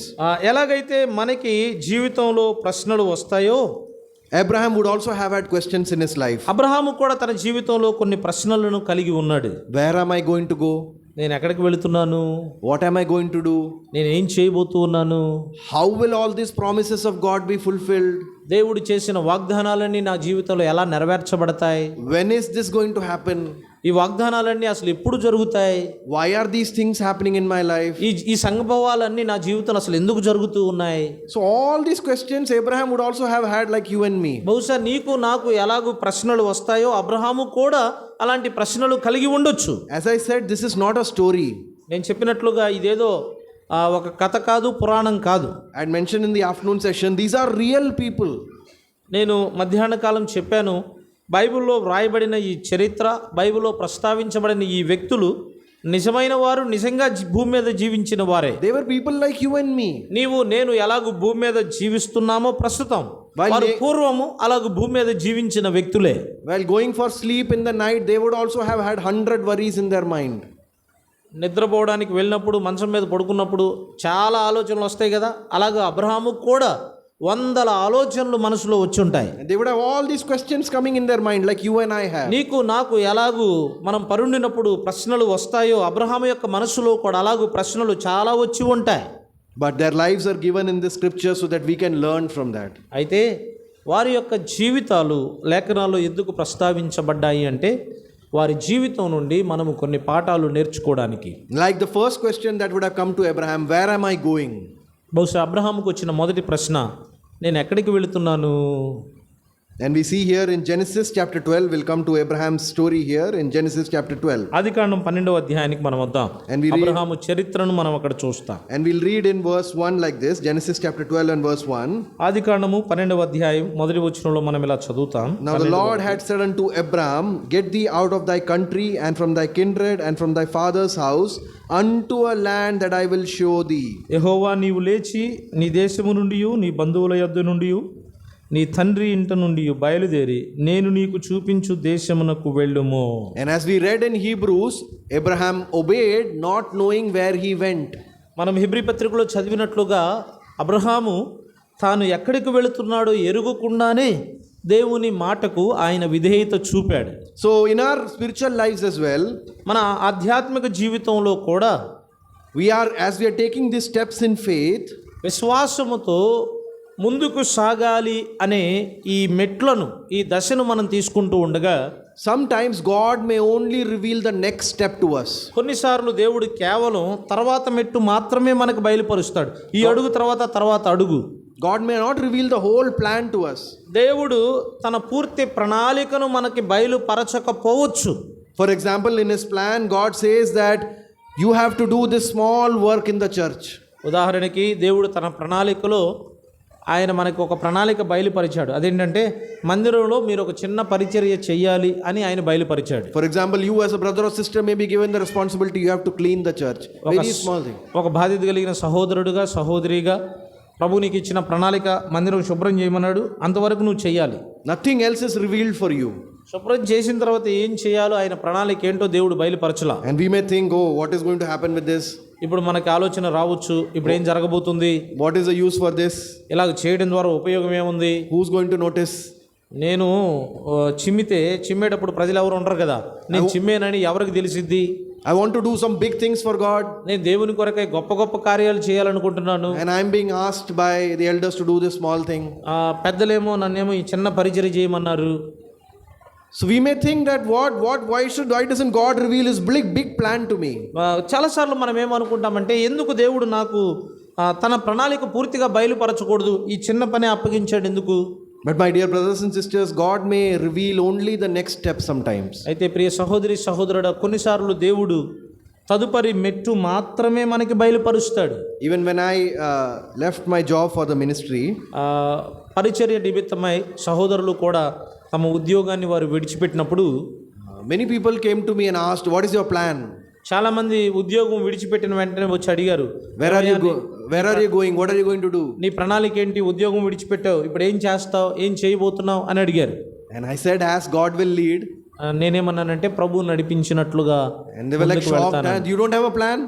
ఎలాగైతే మనకి జీవితంలో ప్రశ్నలు వస్తాయో, Abraham would also have had questions in his life. Abraham కూడా తన జీవితంలో కొన్ని ప్రశ్నలను కలిగి ఉన్నాడు. Where am I going to go? నేను ఎక్కడికి వెళుతున్నాను? What am I going to do? నేను ఏం చేయబోతూ ఉన్నాను? How will all these promises of God be fulfilled? దేవుడు చేసిన వాగ్దానాలన్నీ నా జీవితంలో ఎలా నెరవేర్చబడతాయి? When is this going to happen? ఈ వాగ్దానాలన్నీ అసలు ఎప్పుడు జరుగుతాయి? Why are these things happening in my life? ఈ సంభవాలన్నీ నా జీవితంలో అసలు ఎందుకు జరుగుతూ ఉన్నాయి? So all these questions Abraham would also have had, like you and me. బహుశా నీకు నాకు ఎలాగూ ప్రశ్నలు వస్తాయో అబ్రహాము కూడా అలాంటి ప్రశ్నలు కలిగి ఉండొచ్చు. As I said, this is not a story. నేను చెప్పినట్లుగా ఇదేదో ఒక కథ కాదు, పురాణం కాదు. I had mentioned in the afternoon session, these are real people. నేను మధ్యాహ్న కాలం చెప్పాను, బైబిల్లో వ్రాయబడిన ఈ చరిత్ర, బైబిల్లో ప్రస్తావించబడిన ఈ వ్యక్తులు నిజమైన వారు, నిజంగా భూమి మీద జీవించిన వారే. They were people like you and me. నీవు నేను ఎలాగూ భూమి మీద జీవిస్తున్నామో ప్రస్తుతం, వారు పూర్వము అలాగూ భూమి మీద జీవించిన వ్యక్తులే. While going for sleep in the night, they would also have had 100 worries in their mind. నిద్రపోవడానికి వెళ్ళినప్పుడు, మంచం మీద పడుకున్నప్పుడు చాలా ఆలోచనలు వస్తాయి కదా, అలాగే అబ్రహాము కూడా 100 ఆలోచనలు మనసులో వచ్చి ఉంటాయి. They would have all these questions coming in their mind, like you and I have. నీకు నాకు ఎలాగూ మనం పరుండినప్పుడు ప్రశ్నలు వస్తాయో, అబ్రహాము యొక్క మనసులో కూడా అలాగూ ప్రశ్నలు చాలా వచ్చి ఉంటాయి. But their lives are given in the scripture so that we can learn from that. అయితే వారి యొక్క జీవితాలు లేఖనాల్లో ఎందుకు ప్రస్తావించబడ్డాయి అంటే, వారి జీవితం నుండి మనము కొన్ని పాఠాలు నేర్చుకోవడానికి. Like the first question that would have come to Abraham, where am I going? బహుశా అబ్రహాముకు వచ్చిన మొదటి ప్రశ్న, నేను ఎక్కడికి వెళుతున్నాను? And we see here in Genesis chapter 12, we'll come to Abraham's story here in Genesis chapter 12. ఆదికాండం 12వ అధ్యాయానికి మనం వద్దాం. అబ్రహాము చరిత్రను మనం అక్కడ చూస్తాం. And we'll read in verse 1 like this, Genesis chapter 12 and verse 1. ఆదికాండము 12వ అధ్యాయం మొదటి వచనంలో మనం ఇలా చదువుతాం. Now the Lord had said unto Abraham, get thee out of thy country and from thy kindred and from thy father's house unto a land that I will show thee. యెహోవా, నీవు లేచి నీ దేశము నుండి, నీ బంధువుల యొద్ద నుండి, నీ తండ్రి ఇంట నుండి బయలుదేరి నేను నీకు చూపించు దేశమునకు వెళ్ళుము. And as we read in Hebrews, Abraham obeyed not knowing where he went. మనం హెబ్రీ పత్రికలో చదివినట్లుగా అబ్రహాము తాను ఎక్కడికి వెళుతున్నాడో ఎరుగుకుండానే దేవుని మాటకు ఆయన విధేయత చూపాడు. So in our spiritual lives as well, మన ఆధ్యాత్మిక జీవితంలో కూడా as we are taking these steps in faith, విశ్వాసముతో ముందుకు సాగాలి అనే ఈ మెట్లను, ఈ దశను మనం తీసుకుంటూ ఉండగా, sometimes God may only reveal the next step to us. కొన్నిసార్లు దేవుడు కేవలం తర్వాత మెట్టు మాత్రమే మనకు బయలుపరుస్తాడు. ఈ అడుగు తర్వాత అడుగు. God may not reveal the whole plan to us. దేవుడు తన పూర్తి ప్రణాళికను మనకి బయలుపరచకపోవచ్చు. For example, in his plan, God says that you have to do this small work in the church. ఉదాహరణకి దేవుడు తన ప్రణాళికలో ఆయన మనకు ఒక ప్రణాళిక బయలుపరిచాడు. అదేంటంటే మందిరంలో మీరు ఒక చిన్న పరిచర్య చెయ్యాలి అని ఆయన బయలుపరిచాడు. For example, you as a brother or sister may be given the responsibility, you have to clean the church. Very small thing. ఒక బాధ్యత కలిగిన సహోదరుడుగా, సహోదరిగా ప్రభు నీకు ఇచ్చిన ప్రణాళిక, మందిరం శుభ్రం చేయమన్నాడు, అంతవరకు నువ్వు చెయ్యాలి. Nothing else is revealed for you. శుభ్రం చేసిన తర్వాత ఏం చేయాలో ఆయన ప్రణాళిక ఏంటో దేవుడు బయలుపరచలా. And we may think, oh, what is going to happen with this? ఇప్పుడు మనకి ఆలోచన రావచ్చు, ఇప్పుడు ఏం జరగబోతుంది, what is the use for this? ఇలాగ చేయడం ద్వారా ఉపయోగం ఏముంది, who's going to notice? నేను చిమ్మేటప్పుడు ప్రజలు ఎవరు ఉండరు కదా, నేను చిమ్మేనని ఎవరికి తెలిసిద్ది? I want to do some big things for God. నేను దేవుని కొరకై గొప్ప గొప్ప కార్యాలు చేయాలనుకుంటున్నాను. And I am being asked by the elders to do this small thing. పెద్దలేమో నన్నేమో ఈ చిన్న పరిచర్య చేయమన్నారు. So we may think that why doesn't God reveal his big plan to me? చాలాసార్లు మనం ఏమనుకుంటామంటే, ఎందుకు దేవుడు నాకు తన ప్రణాళిక పూర్తిగా బయలుపరచకూడదు, ఈ చిన్న పని అప్పగించాడు ఎందుకు? But my dear brothers and sisters, God may reveal only the next step sometimes. అయితే ప్రియ సహోదరి సహోదరుడా, కొన్నిసార్లు దేవుడు తదుపరి మెట్టు మాత్రమే మనకి బయలుపరుస్తాడు. Even when I left my job for the ministry, పరిచర్య నిమిత్తమై సహోదరులు కూడా తమ ఉద్యోగాన్ని వారు విడిచిపెట్టినప్పుడు many people came to me and asked, what is your plan? చాలా మంది ఉద్యోగం విడిచిపెట్టిన వెంటనే వచ్చి అడిగారు, where are you going? What are you going to do? నీ ప్రణాళిక ఏంటి? ఉద్యోగం విడిచిపెట్టావు, ఇప్పుడు ఏం చేస్తావు, ఏం చేయబోతున్నావు అని అడిగారు. And I said, as God will lead. నేనేమన్నానంటే ప్రభు నడిపించినట్లుగా. And they were like shocked, and you don't have a plan?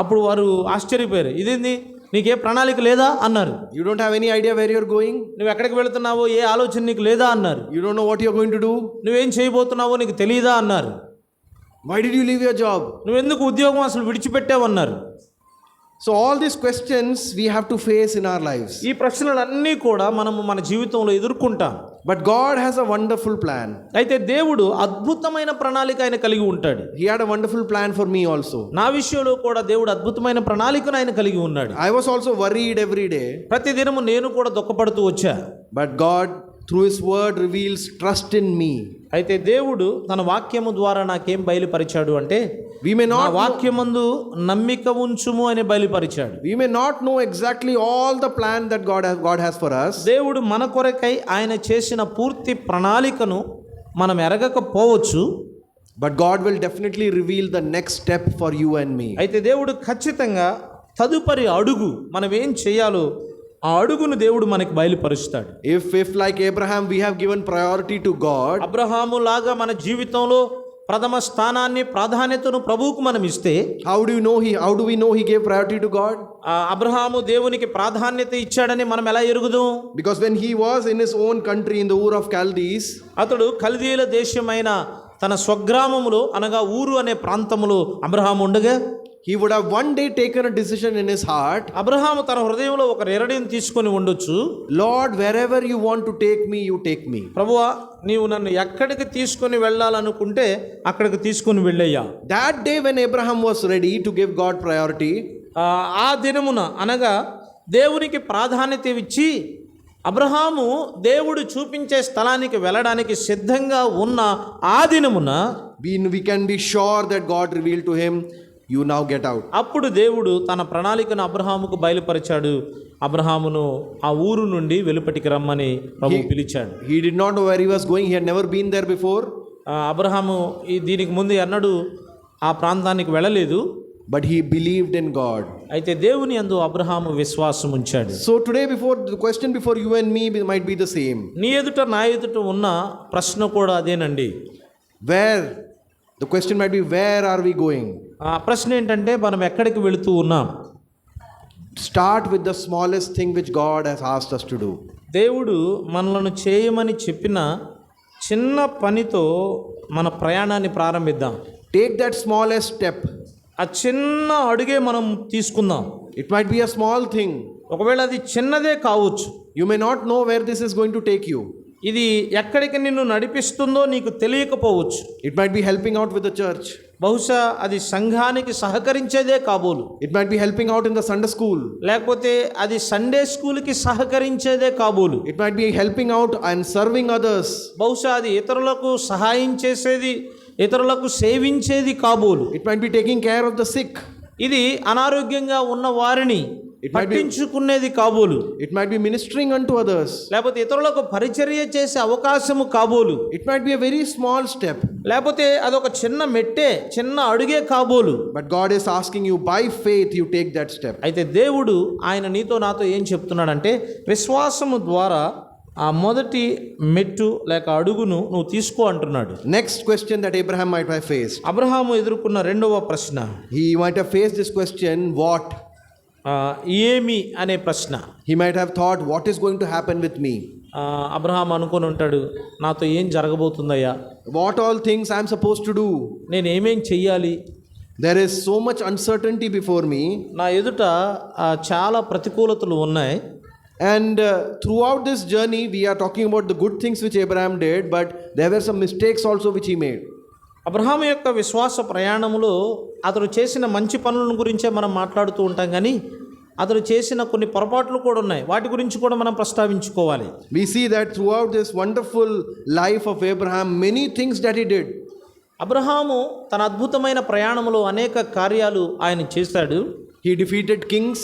అప్పుడు వారు ఆశ్చర్యపోయారు, ఇదేంది, నీకే ప్రణాళిక లేదా అన్నారు. You don't have any idea where you're going? నువ్వు ఎక్కడికి వెళుతున్నావో ఏ ఆలోచన నీకు లేదా అన్నారు. You don't know what you're going to do? నువ్వేం చేయబోతున్నావో నీకు తెలియదా అన్నారు. Why did you leave your job? నువ్వెందుకు ఉద్యోగం అసలు విడిచిపెట్టావు అన్నారు. So, all these questions we have to face in our lives. ఈ ప్రశ్నలన్నీ కూడా మనము మన జీవితంలో ఎదుర్కొంటాం. But God has a wonderful plan. అయితే దేవుడు అద్భుతమైన ప్రణాళిక ఆయన కలిగి ఉంటాడు. He had a wonderful plan for me also. నా విషయంలో కూడా దేవుడు అద్భుతమైన ప్రణాళికను ఆయన కలిగి ఉన్నాడు. I was also worried every day. ప్రతి దినము నేను కూడా దుఃఖపడుతూ వచ్చా. But God, through His word, reveals trust in me. అయితే దేవుడు తన వాక్యము ద్వారా నాకేం బయలుపరిచాడు అంటే, We may నా not వాక్యమందు నమ్మిక ఉంచుము అని బయలుపరిచాడు. we may not know exactly all the plan that God has for us. దేవుడు మన కొరకై ఆయన చేసిన పూర్తి ప్రణాళికను మనం ఎరగకపోవచ్చు. But God will definitely reveal the next step for you and me. అయితే దేవుడు ఖచ్చితంగా తదుపరి అడుగు మనం ఏం చేయాలో ఆ అడుగును దేవుడు మనకి బయలుపరుస్తాడు. If like Abraham we have given priority to God, Abraham లాగా మన జీవితంలో ప్రథమ స్థానాన్ని ప్రాధాన్యతను ప్రభువుకు మనం ఇస్తే, how do we know he gave priority to God? Abraham దేవునికి ప్రాధాన్యత ఇచ్చాడని మనం ఎలా ఎరుగుదాం? Because when he was in his own country in the Ur of Chaldees, అతడు కల్దీయుల దేశమైన తన స్వగ్రామములో అనగా ఊరు అనే ప్రాంతములో అబ్రహాము ఉండగా, he would have one day taken a decision in his heart. Abraham తన హృదయంలో ఒక నిర్ణయం తీసుకొని ఉండొచ్చు. Lord, wherever you want to take me, you take me. ప్రభువా, నీవు నన్ను ఎక్కడికి తీసుకొని వెళ్ళాలనుకుంటే అక్కడికి తీసుకొని వెళ్ళయ్యా. That day when Abraham was ready to give God priority, ఆ దినమున అనగా దేవునికి ప్రాధాన్యత ఇచ్చి అబ్రహాము దేవుడు చూపించే స్థలానికి వెళ్ళడానికి సిద్ధంగా ఉన్న ఆ దినమున we can be sure that God revealed to him, you now get out. అప్పుడు దేవుడు తన ప్రణాళికను అబ్రహాముకు బయలుపరిచాడు. అబ్రహామును ఆ ఊరు నుండి వెలుపటికి రమ్మని ప్రభువు పిలిచాడు. He did not know where he was going. He had never been there before. Abraham దీనికి ముందు ఎన్నడూ ఆ ప్రాంతానికి వెళ్ళలేదు. But he believed in God. అయితే దేవుని యందు అబ్రహాము విశ్వాసం ఉంచాడు. So today, the question before you and me might be the same. నీ ఎదుట నా ఎదుట ఉన్న ప్రశ్న కూడా అదేనండి. The question might be, where are we going? ఆ ప్రశ్న ఏంటంటే మనం ఎక్కడికి వెళుతూ ఉన్నాం? Start with the smallest thing which God has asked us to do. దేవుడు మనలను చేయమని చెప్పిన చిన్న పనితో మన ప్రయాణాన్ని ప్రారంభిద్దాం. Take that smallest step. ఆ చిన్న అడుగే మనం తీసుకుందాం. It might be a small thing. ఒకవేళ అది చిన్నదే కావచ్చు. You may not know where this is going to take you. ఇది ఎక్కడికి నిన్ను నడిపిస్తుందో నీకు తెలియకపోవచ్చు. It might be helping out with the church. బహుశా అది సంఘానికి సహకరించేదే కాబోలు. It might be helping out in the Sunday school. లేకపోతే అది సండే స్కూల్కి సహకరించేదే కాబోలు. It might be helping out and serving others. బహుశా అది ఇతరులకు సహాయం చేసేది, ఇతరులకు సేవించేది కాబోలు. It might be taking care of the sick. ఇది అనారోగ్యంగా ఉన్న వారిని పట్టించుకునేది కాబోలు. It might be ministering unto others. లేకపోతే ఇతరులకు పరిచర్య చేసే అవకాశము కాబోలు. It might be a very small step. లేకపోతే అదొక చిన్న మెట్టే, చిన్న అడుగే కాబోలు. But God is asking you, by faith you take that step. అయితే దేవుడు ఆయన నీతో నాతో ఏం చెప్తున్నాడంటే, విశ్వాసము ద్వారా ఆ మొదటి మెట్టు లేక అడుగును నువ్వు తీసుకో అంటున్నాడు. Next question that Abraham might have faced. Abraham ఎదుర్కొన్న రెండవ ప్రశ్న, He might have faced this question, what? ఏమి అనే ప్రశ్న. He might have thought, what is going to happen with me? Abraham అనుకొని ఉంటాడు, నాతో ఏం జరగబోతుందయ్యా? What all things I am supposed to do? నేను ఏమేం చెయ్యాలి? There is so much uncertainty before me. నా ఎదుట చాలా ప్రతికూలతలు ఉన్నాయి. And throughout this journey, we are talking about the good things which Abraham did, but there were some mistakes also which he made. Abraham యొక్క విశ్వాస ప్రయాణంలో అతడు చేసిన మంచి పనుల గురించే మనం మాట్లాడుతూ ఉంటాం, కానీ అతడు చేసిన కొన్ని పొరపాట్లు కూడా ఉన్నాయి. వాటి గురించి కూడా మనం ప్రస్తావించుకోవాలి. We see that throughout this wonderful life of Abraham, many things that he did. Abraham తన అద్భుతమైన ప్రయాణంలో అనేక కార్యాలు ఆయన చేశాడు. He defeated kings.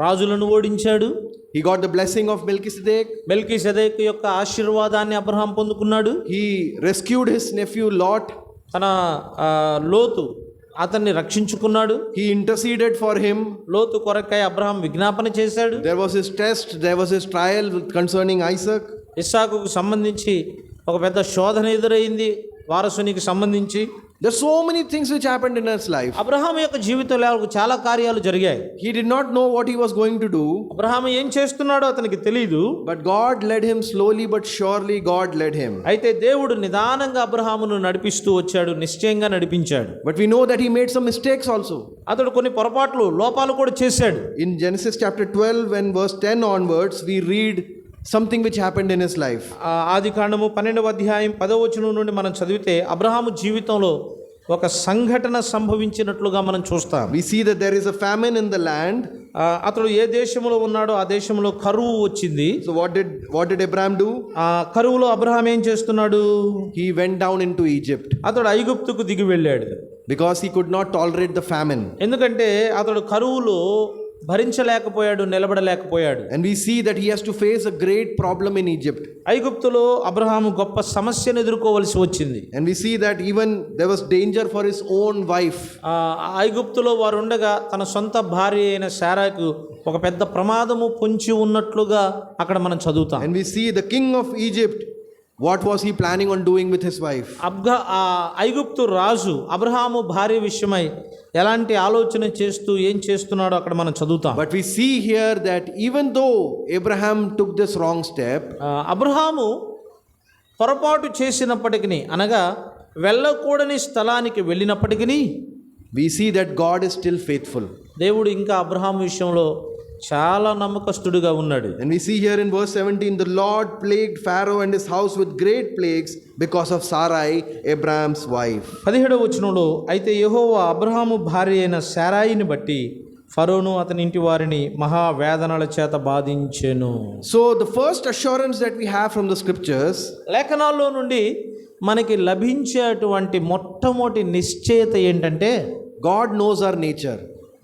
రాజులను ఓడించాడు. He got the blessing of Melchizedek. మెల్కీసెదెకు యొక్క ఆశీర్వాదాన్ని అబ్రహాం పొందుకున్నాడు. He rescued his nephew Lot. తన లోతు అతన్ని రక్షించుకున్నాడు. He interceded for him. లోతు కొరకై అబ్రహాం విజ్ఞాపన చేశాడు. There was his test, there was his trial concerning Isaac. ఇస్సాకుకు సంబంధించి ఒక పెద్ద శోధన ఎదురైంది. వారసునికి సంబంధించి There's so many things which happened in his life. Abraham యొక్క జీవితంలో చాలా కార్యాలు జరిగాయి. He did not know what he was going to do, Abraham ఏం చేస్తున్నాడో అతనికి తెలియదు. but God led him slowly but surely. God led him. అయితే దేవుడు నిదానంగా అబ్రహామును నడిపిస్తూ వచ్చాడు, నిశ్చయంగా నడిపించాడు. But we know that he made some mistakes also. అతడు కొన్ని పొరపాట్లు, లోపాలు కూడా చేశాడు. In Genesis chapter 12, when verse 10 onwards, we read something which happened in his life. ఆది కాండము 12వ అధ్యాయం 10వ వచనం నుండి మనం చదివితే అబ్రహాము జీవితంలో ఒక సంఘటన సంభవించినట్లుగా మనం చూస్తాం. We see that there is a famine in the land. అతడు ఏ దేశంలో ఉన్నాడో ఆ దేశంలో కరువు వచ్చింది. So what did Abraham do? కరువులో అబ్రహాం ఏం చేస్తున్నాడు? He went down into Egypt అతడు ఐగుప్తుకు దిగి వెళ్ళాడు. because he could not tolerate the famine. ఎందుకంటే అతడు కరువులో భరించలేకపోయాడు, నిలబడలేకపోయాడు. And we see that he has to face a great problem in Egypt. ఐగుప్తులో అబ్రహాము గొప్ప సమస్యను ఎదుర్కోవలసి వచ్చింది. And we see that even there was danger for his own wife. ఐగుప్తులో వారు ఉండగా తన సొంత భార్య అయిన శారాకు ఒక పెద్ద ప్రమాదము పొంచి ఉన్నట్లుగా అక్కడ మనం చదువుతాం. And we see the king of Egypt, what was he planning on doing with his wife? ఐగుప్తు రాజు అబ్రహాము భార్య విషయమై ఎలాంటి ఆలోచన చేస్తూ ఏం చేస్తున్నాడో అక్కడ మనం చదువుతాం. But we see here that even though Abraham took this wrong step, Abraham పొరపాటు చేసినప్పటికీ, అనగా వెళ్ళకూడని స్థలానికి వెళ్ళినప్పటికీ, we see that God is still faithful. దేవుడు ఇంకా అబ్రహాము విషయంలో చాలా నమ్మకస్తుడిగా ఉన్నాడు. And we see here in verse 17, the Lord plagued Pharaoh and his house with great plagues because of Sarai, Abraham's wife. 17వ వచనంలో, అయితే యెహోవా అబ్రహాము భార్య అయిన శారాయిని బట్టి ఫరోను అతని ఇంటి వారిని మహావేదనల చేత బాధించెను. So the first assurance that we have from the scriptures, లేఖనాల్లో నుండి మనకి లభించేటువంటి మొట్టమొదటి నిశ్చయత ఏంటంటే, God knows our nature.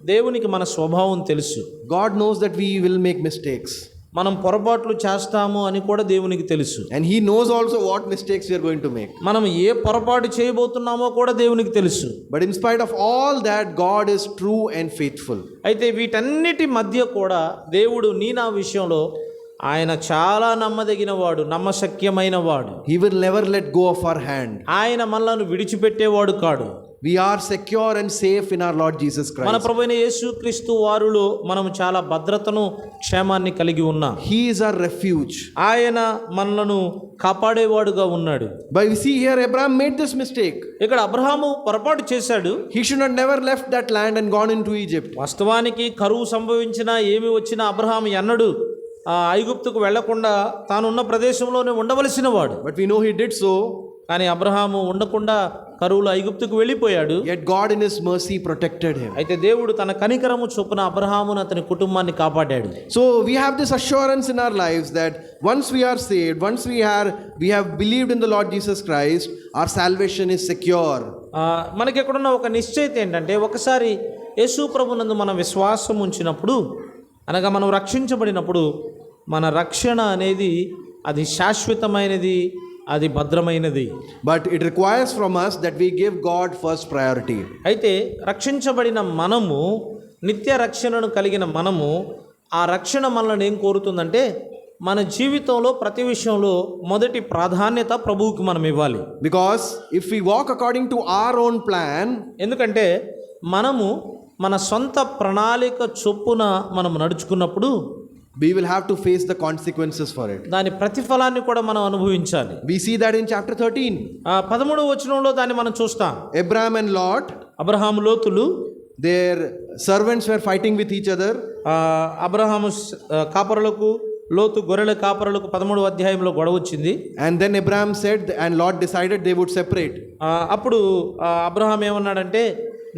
దేవునికి మన స్వభావం తెలుసు. God knows that we will make mistakes. మనం పొరపాట్లు చేస్తాము అని కూడా దేవునికి తెలుసు. And he knows also what mistakes we are going to make. మనం ఏ పొరపాటు చేయబోతున్నామో కూడా దేవునికి తెలుసు. But in spite of all that, God is true and faithful. అయితే వీటన్నిటి మధ్య కూడా దేవుడు నా విషయంలో ఆయన చాలా నమ్మదగిన వాడు, నమ్మశక్యమైన వాడు. He will never let go of our hand. ఆయన మనలను విడిచిపెట్టేవాడు కాడు. We are secure and safe in our Lord Jesus Christ. మన ప్రభువైన యేసుక్రీస్తు వారిలో మనం చాలా భద్రతను, క్షేమాన్ని కలిగి ఉన్నాం. He is our refuge. ఆయన మనలను కాపాడేవాడుగా ఉన్నాడు. But we see here Abraham made this mistake. ఇక్కడ అబ్రహాము పొరపాటు చేశాడు. He should have never left that land and gone into Egypt. వాస్తవానికి కరువు సంభవించినా ఏమి వచ్చినా అబ్రహాము ఎన్నడూ ఐగుప్తుకు వెళ్లకుండా తానున్న ప్రదేశంలోనే ఉండవలసిన వాడు. But we know he did so. కానీ అబ్రహాము ఉండకుండా కరువులో ఐగుప్తుకు వెళ్ళిపోయాడు. Yet God in his mercy protected him. అయితే దేవుడు తన కనికరము చొప్పున అబ్రహామును అతని కుటుంబాన్ని కాపాడాడు. So we have this assurance in our lives that once we are saved, once we have believed in the Lord Jesus Christ, our salvation is secure. మనకి ఎక్కడున్న ఒక నిశ్చయిత ఏంటంటే, ఒకసారి యేసు ప్రభునందు మనం విశ్వాసం ఉంచినప్పుడు, అనగా మనం రక్షించబడినప్పుడు, మన రక్షణ అనేది అది శాశ్వతమైనది, అది భద్రమైనది. But it requires from us that we give God first priority. అయితే రక్షించబడిన మనము, నిత్య రక్షణను కలిగిన మనము, ఆ రక్షణ మనల్ని ఏం కోరుతుందంటే, మన జీవితంలో ప్రతి విషయంలో మొదటి ప్రాధాన్యత ప్రభువుకి మనం ఇవ్వాలి. Because if we walk according to our own plan, ఎందుకంటే మనము మన సొంత ప్రణాళిక చొప్పున మనం నడుచుకున్నప్పుడు we will have to face the consequences for it. దాని ప్రతిఫలాన్ని కూడా మనం అనుభవించాలి. We see that in chapter 13. 13వ వచనంలో దాన్ని మనం చూస్తాం. Abraham and Lot, అబ్రహాము లోతులు, their servants were fighting with each other. Abraham కాపరులకు, లోతు గొర్రెల కాపరులకు 13వ అధ్యాయంలో గొడవ వచ్చింది. And then Abraham said and Lot decided they would separate. అప్పుడు అబ్రహాం ఏమన్నాడంటే,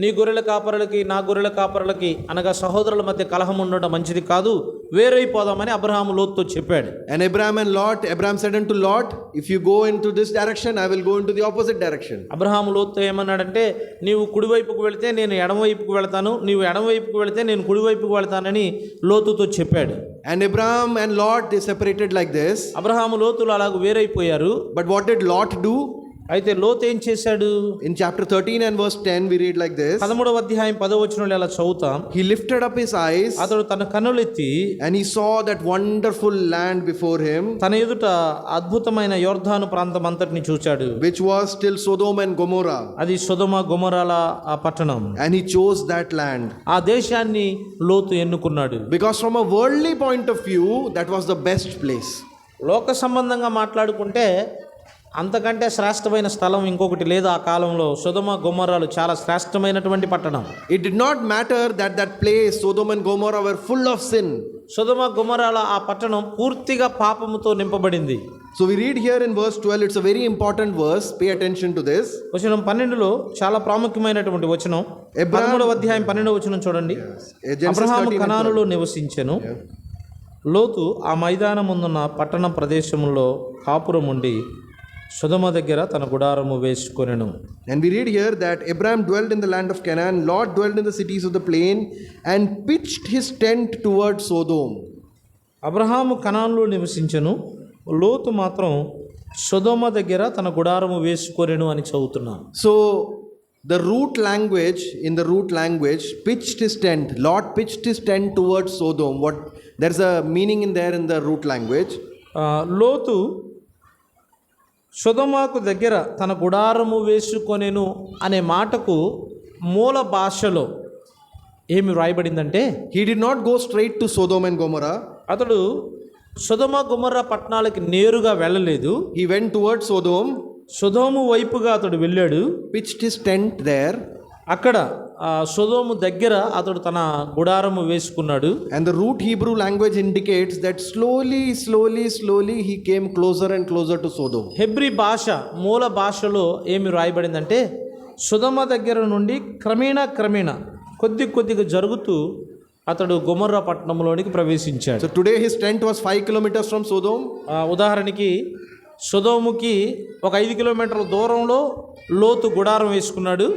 నీ గొర్రెల కాపరులకి నా గొర్రెల కాపరులకి, అనగా సహోదరుల మధ్య కలహం ఉండడం మంచిది కాదు, వేరైపోదామని అబ్రహాము లోతుతో చెప్పాడు. And Abraham said unto Lot, if you go into this direction, I will go into the opposite direction. Abraham లోతుతో ఏమన్నాడంటే, నీవు కుడివైపుకు వెళితే నేను ఎడమవైపుకు వెళతాను, నీవు ఎడమవైపుకు వెళితే నేను కుడివైపుకు వెళతానని లోతుతో చెప్పాడు. And Abraham and Lot, they separated like this. Abraham లోతులు అలాగ వేరైపోయారు. But what did Lot do? అయితే లోతు ఏం చేశాడు? In chapter 13 and verse 10, we read like this. 13వ అధ్యాయం 10వ వచనంలో ఇలా చదువుతాం. He lifted up his eyes అతడు తన కన్నులెత్తి and he saw that wonderful land before him, తన ఎదుట అద్భుతమైన యొర్దాను ప్రాంతం అంతటిని చూచాడు. which was still Sodom and Gomorrah. అది సొదొమ గొమొరాల ఆ పట్టణం. And he chose that land. ఆ దేశాన్ని లోతు ఎన్నుకున్నాడు. Because from a worldly point of view, that was the best place. లోక సంబంధంగా మాట్లాడుకుంటే అంతకంటే శ్రేష్టమైన స్థలం ఇంకొకటి లేదు. ఆ కాలంలో సొదొమ గొమొరాలు చాలా శ్రేష్టమైనటువంటి పట్టణం. It did not matter that that place, Sodom and Gomorrah, were full of sin. సొదొమ గొమొరాల ఆ పట్టణం పూర్తిగా పాపముతో నింపబడింది. So we read here in verse 12, it's a very important verse, pay attention to this. వచనం 12లో చాలా ప్రాముఖ్యమైనటువంటి వచనం. 13వ అధ్యాయం 12వ వచనం చూడండి. Genesis Abraham 13 and కనానులో నివసించెను. లోతు ఆ మైదానముందున్న పట్టణ ప్రదేశంలో కాపురం ఉండి సొదొమ దగ్గర తన గుడారము వేసుకొనెను. And we read here that Abraham dwelt in the land of Canaan, Lot dwelt in the cities of the plain, and pitched his tent towards Sodom. Abraham కనానులో నివసించెను, లోతు మాత్రం సొదొమ దగ్గర తన గుడారము వేసుకొనెను అని చదువుతున్నాను. So the root language, in the root language, pitched his tent. Lot pitched his tent towards Sodom. There's a meaning in there in the root language. లోతు సొదొమకు దగ్గర తన గుడారము వేసుకొనెను అనే మాటకు మూల భాషలో ఏమి వ్రాయబడిందంటే, He did not go straight to Sodom and Gomorrah. అతడు సొదొమ గొమొర్రా పట్టణాలకి నేరుగా వెళ్ళలేదు. He went towards Sodom, సొదొము వైపుగా అతడు వెళ్ళాడు. pitched his tent there, అక్కడ సొదొము దగ్గర అతడు తన గుడారము వేసుకున్నాడు. and the root Hebrew language indicates that slowly he came closer and closer to Sodom. Hebrew భాష మూల భాషలో ఏమి రాయబడిందంటే, సొదొమ దగ్గర నుండి క్రమేణా కొద్దిగా జరుగుతూ అతడు గొమొర్రా పట్టణంలోనికి ప్రవేశించాడు. So today his tent was 5 kilometers from Sodom. ఉదాహరణకి సొదొముకి ఒక 5 కిలోమీటర్ల దూరంలో లోతు గుడారం వేసుకున్నాడు.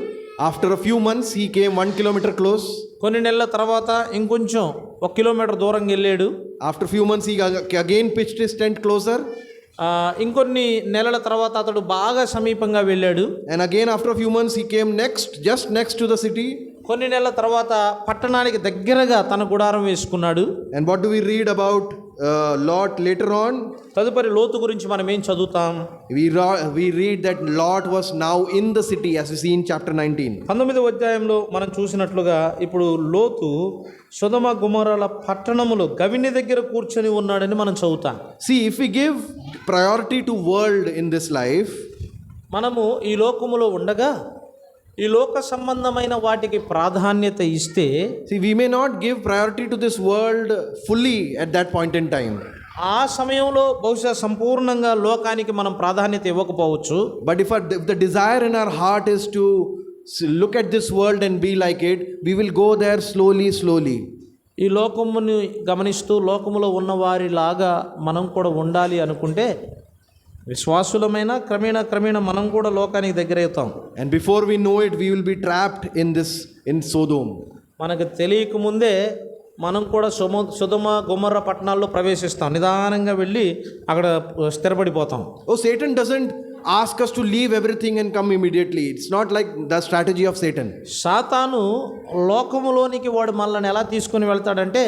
After a few months he came 1 kilometer close. కొన్ని నెలల తర్వాత ఇంకొంచెం 1 కిలోమీటర్ దూరంగా వెళ్ళాడు. After few months he again pitched his tent closer. ఇంకొన్ని నెలల తర్వాత అతడు బాగా సమీపంగా వెళ్ళాడు. And again after a few months he came just next to the city. కొన్ని నెలల తర్వాత పట్టణానికి దగ్గరగా తన గుడారం వేసుకున్నాడు. And what do we read about Lot later on? తదుపరి లోతు గురించి మనం ఏం చదువుతాం? We read that Lot was now in the city, as we see in chapter 19. 19వ అధ్యాయంలో మనం చూసినట్లుగా ఇప్పుడు లోతు సొదొమ గొమొర్రాల పట్టణములో గవిని దగ్గర కూర్చొని ఉన్నాడని మనం చదువుతాం. See, if we give priority to world in this life, మనము ఈ లోకములో ఉండగా ఈ లోక సంబంధమైన వాటికి ప్రాధాన్యత ఇస్తే, see, we may not give priority to this world fully at that point in time. ఆ సమయంలో బహుశా సంపూర్ణంగా లోకానికి మనం ప్రాధాన్యత ఇవ్వకపోవచ్చు. But if the desire in our heart is to look at this world and be like it, we will go there slowly. ఈ లోకముని గమనిస్తూ లోకములో ఉన్న వారిలాగా మనం కూడా ఉండాలి అనుకుంటే విశ్వాసులమైన క్రమేణా మనం కూడా లోకానికి దగ్గర అవుతాం. And before we know it, we will be trapped in Sodom. మనకు తెలియక ముందే మనం కూడా సొదొమ గొమొర్రా పట్టణాల్లో ప్రవేశిస్తాం. నిదానంగా వెళ్ళి అక్కడ స్థిరపడిపోతాం. Oh, Satan doesn't ask us to leave everything and come immediately. It's not like the strategy of Satan. సాతాను లోకములోనికి వాడు మనల్ని ఎలా తీసుకుని వెళ్తాడంటే,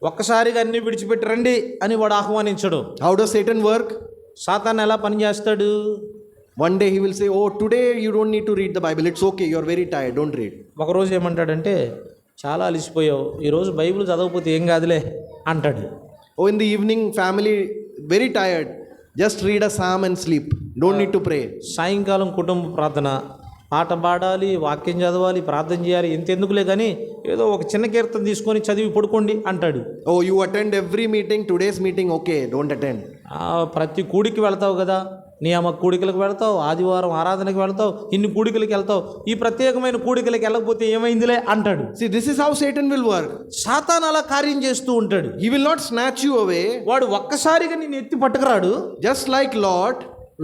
ఒక్కసారిగా అన్ని విడిచిపెట్టి రండి అని వాడు ఆహ్వానించడు. How does Satan work? సాతాను ఎలా పనిచేస్తాడు? One day he will say, oh, today you don't need to read the Bible. It's okay. You're very tired. Don't read. ఒకరోజు ఏమంటాడంటే, చాలా అలసిపోయావు, ఈరోజు బైబిల్ చదవకపోతే ఏం కాదులే అంటాడు. Oh, in the evening, family, very tired. Just read a psalm and sleep. Don't need to pray. సాయంకాలం కుటుంబ ప్రార్థన, పాట పాడాలి, వాక్యం చదవాలి, ప్రార్థన చేయాలి, ఇంతెందుకులే కానీ ఏదో ఒక చిన్న కీర్తన తీసుకొని చదివి పడుకోండి అంటాడు. Oh, you attend every meeting. Today's meeting, okay, don't attend. ప్రతి కూడికి వెళ్తావు కదా, నియామక కూడికలకు వెళ్తావు, ఆదివారం ఆరాధనకి వెళ్తావు, ఇన్ని కూడికలకి వెళ్తావు, ఈ ప్రత్యేకమైన కూడికలకి వెళ్ళకపోతే ఏమైందిలే అంటాడు. See, this is how Satan will work. సాతాను అలా కార్యం చేస్తూ ఉంటాడు. He will not snatch you away. వాడు ఒక్కసారిగా నేను ఎత్తి పట్టుకురాడు. Just like Lot,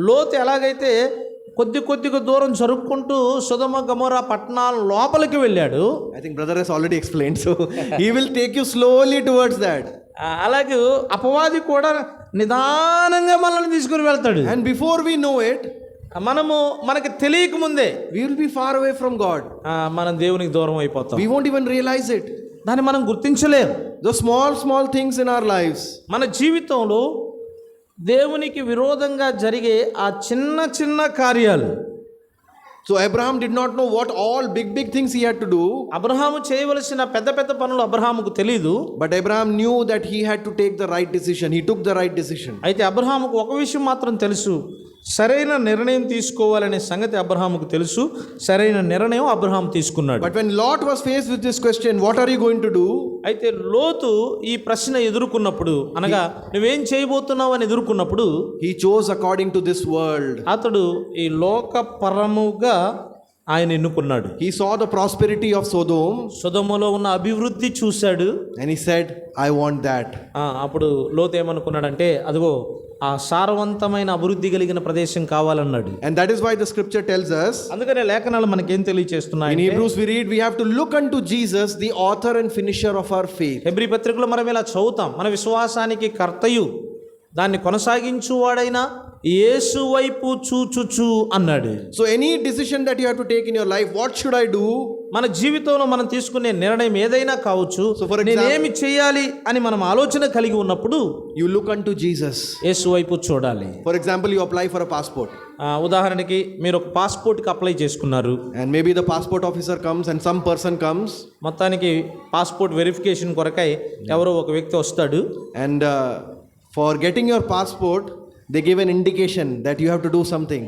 లోతు ఎలాగైతే కొద్దిగా దూరం జరుపుకుంటూ సొదొమ గొమొర్రా పట్టణాల లోపలికి వెళ్ళాడు. I think brother has already explained, so he will take you slowly towards that. అలాగే అపవాది కూడా నిదానంగా మనల్ని తీసుకుని వెళ్తాడు. And before we know it, మనము మనకి తెలియక ముందే we will be far away from God. మనం దేవునికి దూరం అయిపోతాం. We won't even realize it. దాన్ని మనం గుర్తించలేం. The small things in our lives. మన జీవితంలో దేవునికి విరోధంగా జరిగే ఆ చిన్న చిన్న కార్యాలు. So Abraham did not know what all big things he had to do. Abraham చేయవలసిన పెద్ద పెద్ద పనులు అబ్రహాముకు తెలీదు. But Abraham knew that he had to take the right decision. He took the right decision. అయితే అబ్రహాముకు ఒక విషయం మాత్రం తెలుసు, సరైన నిర్ణయం తీసుకోవాలనే సంగతి అబ్రహాముకు తెలుసు. సరైన నిర్ణయం అబ్రహాం తీసుకున్నాడు. But when Lot was faced with this question, what are you going to do? అయితే లోతు ఈ ప్రశ్న ఎదుర్కొన్నప్పుడు, అనగా నువ్వేం చేయబోతున్నావు అని ఎదుర్కొన్నప్పుడు, He chose according to this world. అతడు ఈ లోకపరముగా ఆయన ఎన్నుకున్నాడు. He saw the prosperity of Sodom సొదొమలో ఉన్న అభివృద్ధి చూశాడు. and he said, I want that. అప్పుడు లోతు ఏమనుకున్నాడంటే, అదిగో ఆ సారవంతమైన అభివృద్ధి కలిగిన ప్రదేశం కావాలన్నాడు. And that is why the scripture tells us, అందుకనే లేఖనాలు మనకేం తెలియచేస్తున్నాయి. in Hebrews we read, we have to look unto Jesus, the author and finisher of our faith. Hebrew పత్రికలో మనం ఇలా చదువుతాం, మన విశ్వాసానికి కర్తయు దాన్ని కొనసాగించువాడైనా యేసు వైపు చూచుచు అన్నాడు. So any decision that you have to take in your life, what should I do? మన జీవితంలో మనం తీసుకునే నిర్ణయం ఏదైనా కావచ్చు. So for example, నేనేమి చేయాలి అని మనం ఆలోచన కలిగి ఉన్నప్పుడు you look unto Jesus. యేసు వైపు చూడాలి. For example, you apply for a passport. ఉదాహరణకి మీరు ఒక పాస్పోర్ట్కి అప్లై చేసుకున్నారు. And maybe the passport officer comes and some person comes. మొత్తానికి పాస్పోర్ట్ వెరిఫికేషన్ కొరకై ఎవరో ఒక వ్యక్తి వస్తాడు. And for getting your passport, they give an indication that you have to do something.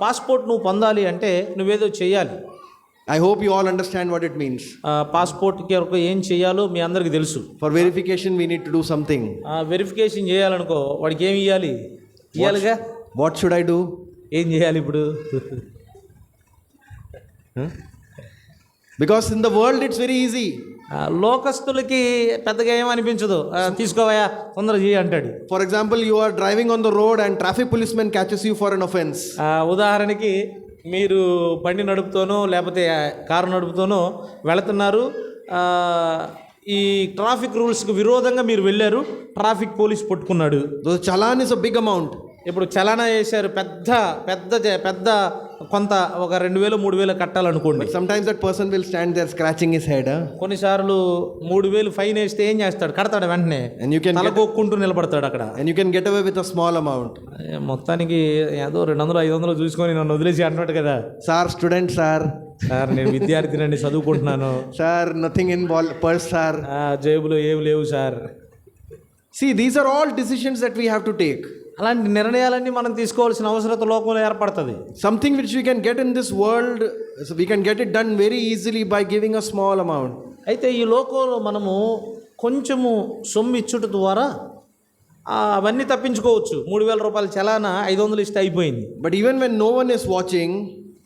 Passport నువ్వు పొందాలి అంటే నువ్వేదో చేయాలి. I hope you all understand what it means. Passport కొరకు ఏం చేయాలో మీ అందరికీ తెలుసు. For verification, we need to do something. Verification చేయాలనుకో వాడికి ఏమి ఇవ్వాలి? ఇవ్వాలిగా. What should I do? ఏం చేయాలి ఇప్పుడు? Because in the world, it's very easy. లోకస్తులకి పెద్దగా ఏమనిపించదు. తీసుకోవయా తొందర చేయి అంటాడు. For example, you are driving on the road and traffic policeman catches you for an offense. ఉదాహరణకి మీరు బండి నడుపుతూనో లేకపోతే కారు నడుపుతూనో వెళుతున్నారు. ఈ ట్రాఫిక్ రూల్స్కి విరోధంగా మీరు వెళ్ళారు. ట్రాఫిక్ పోలీస్ పట్టుకున్నాడు. The challan is a big amount. ఇప్పుడు చలానా వేశారు, పెద్ద పెద్ద పెద్ద కొంత ఒక 2,000-3,000 కట్టాలనుకోండి. But sometimes that person will stand there scratching his head. కొన్నిసార్లు 3,000 ఫైన్ వేస్తే ఏం చేస్తాడు? కడతాడు వెంటనే. And you can తలకొక్కుంటూ నిలబడతాడు అక్కడ. and you can get away with a small amount. మొత్తానికి ఏదో 200-500 చూసుకొని నన్ను వదిలేసి అంటున్నాడు కదా. Sir, student, sir. సార్ నేను విద్యార్థినండి, చదువుకుంటున్నాను. Sir, nothing in purse, sir. జేబులో ఏమి లేవు sir. See, these are all decisions that we have to take. అలాంటి నిర్ణయాలన్నీ మనం తీసుకోవాల్సిన అవసరత లోకంలో ఏర్పడుతుంది. Something which we can get in this world, so we can get it done very easily by giving a small amount. అయితే ఈ లోకంలో మనము కొంచెము సొమ్ము ఇచ్చుట ద్వారా అవన్నీ తప్పించుకోవచ్చు. 3,000 రూపాయల చలానా 500 ఇస్తే అయిపోయింది. But even when no one is watching,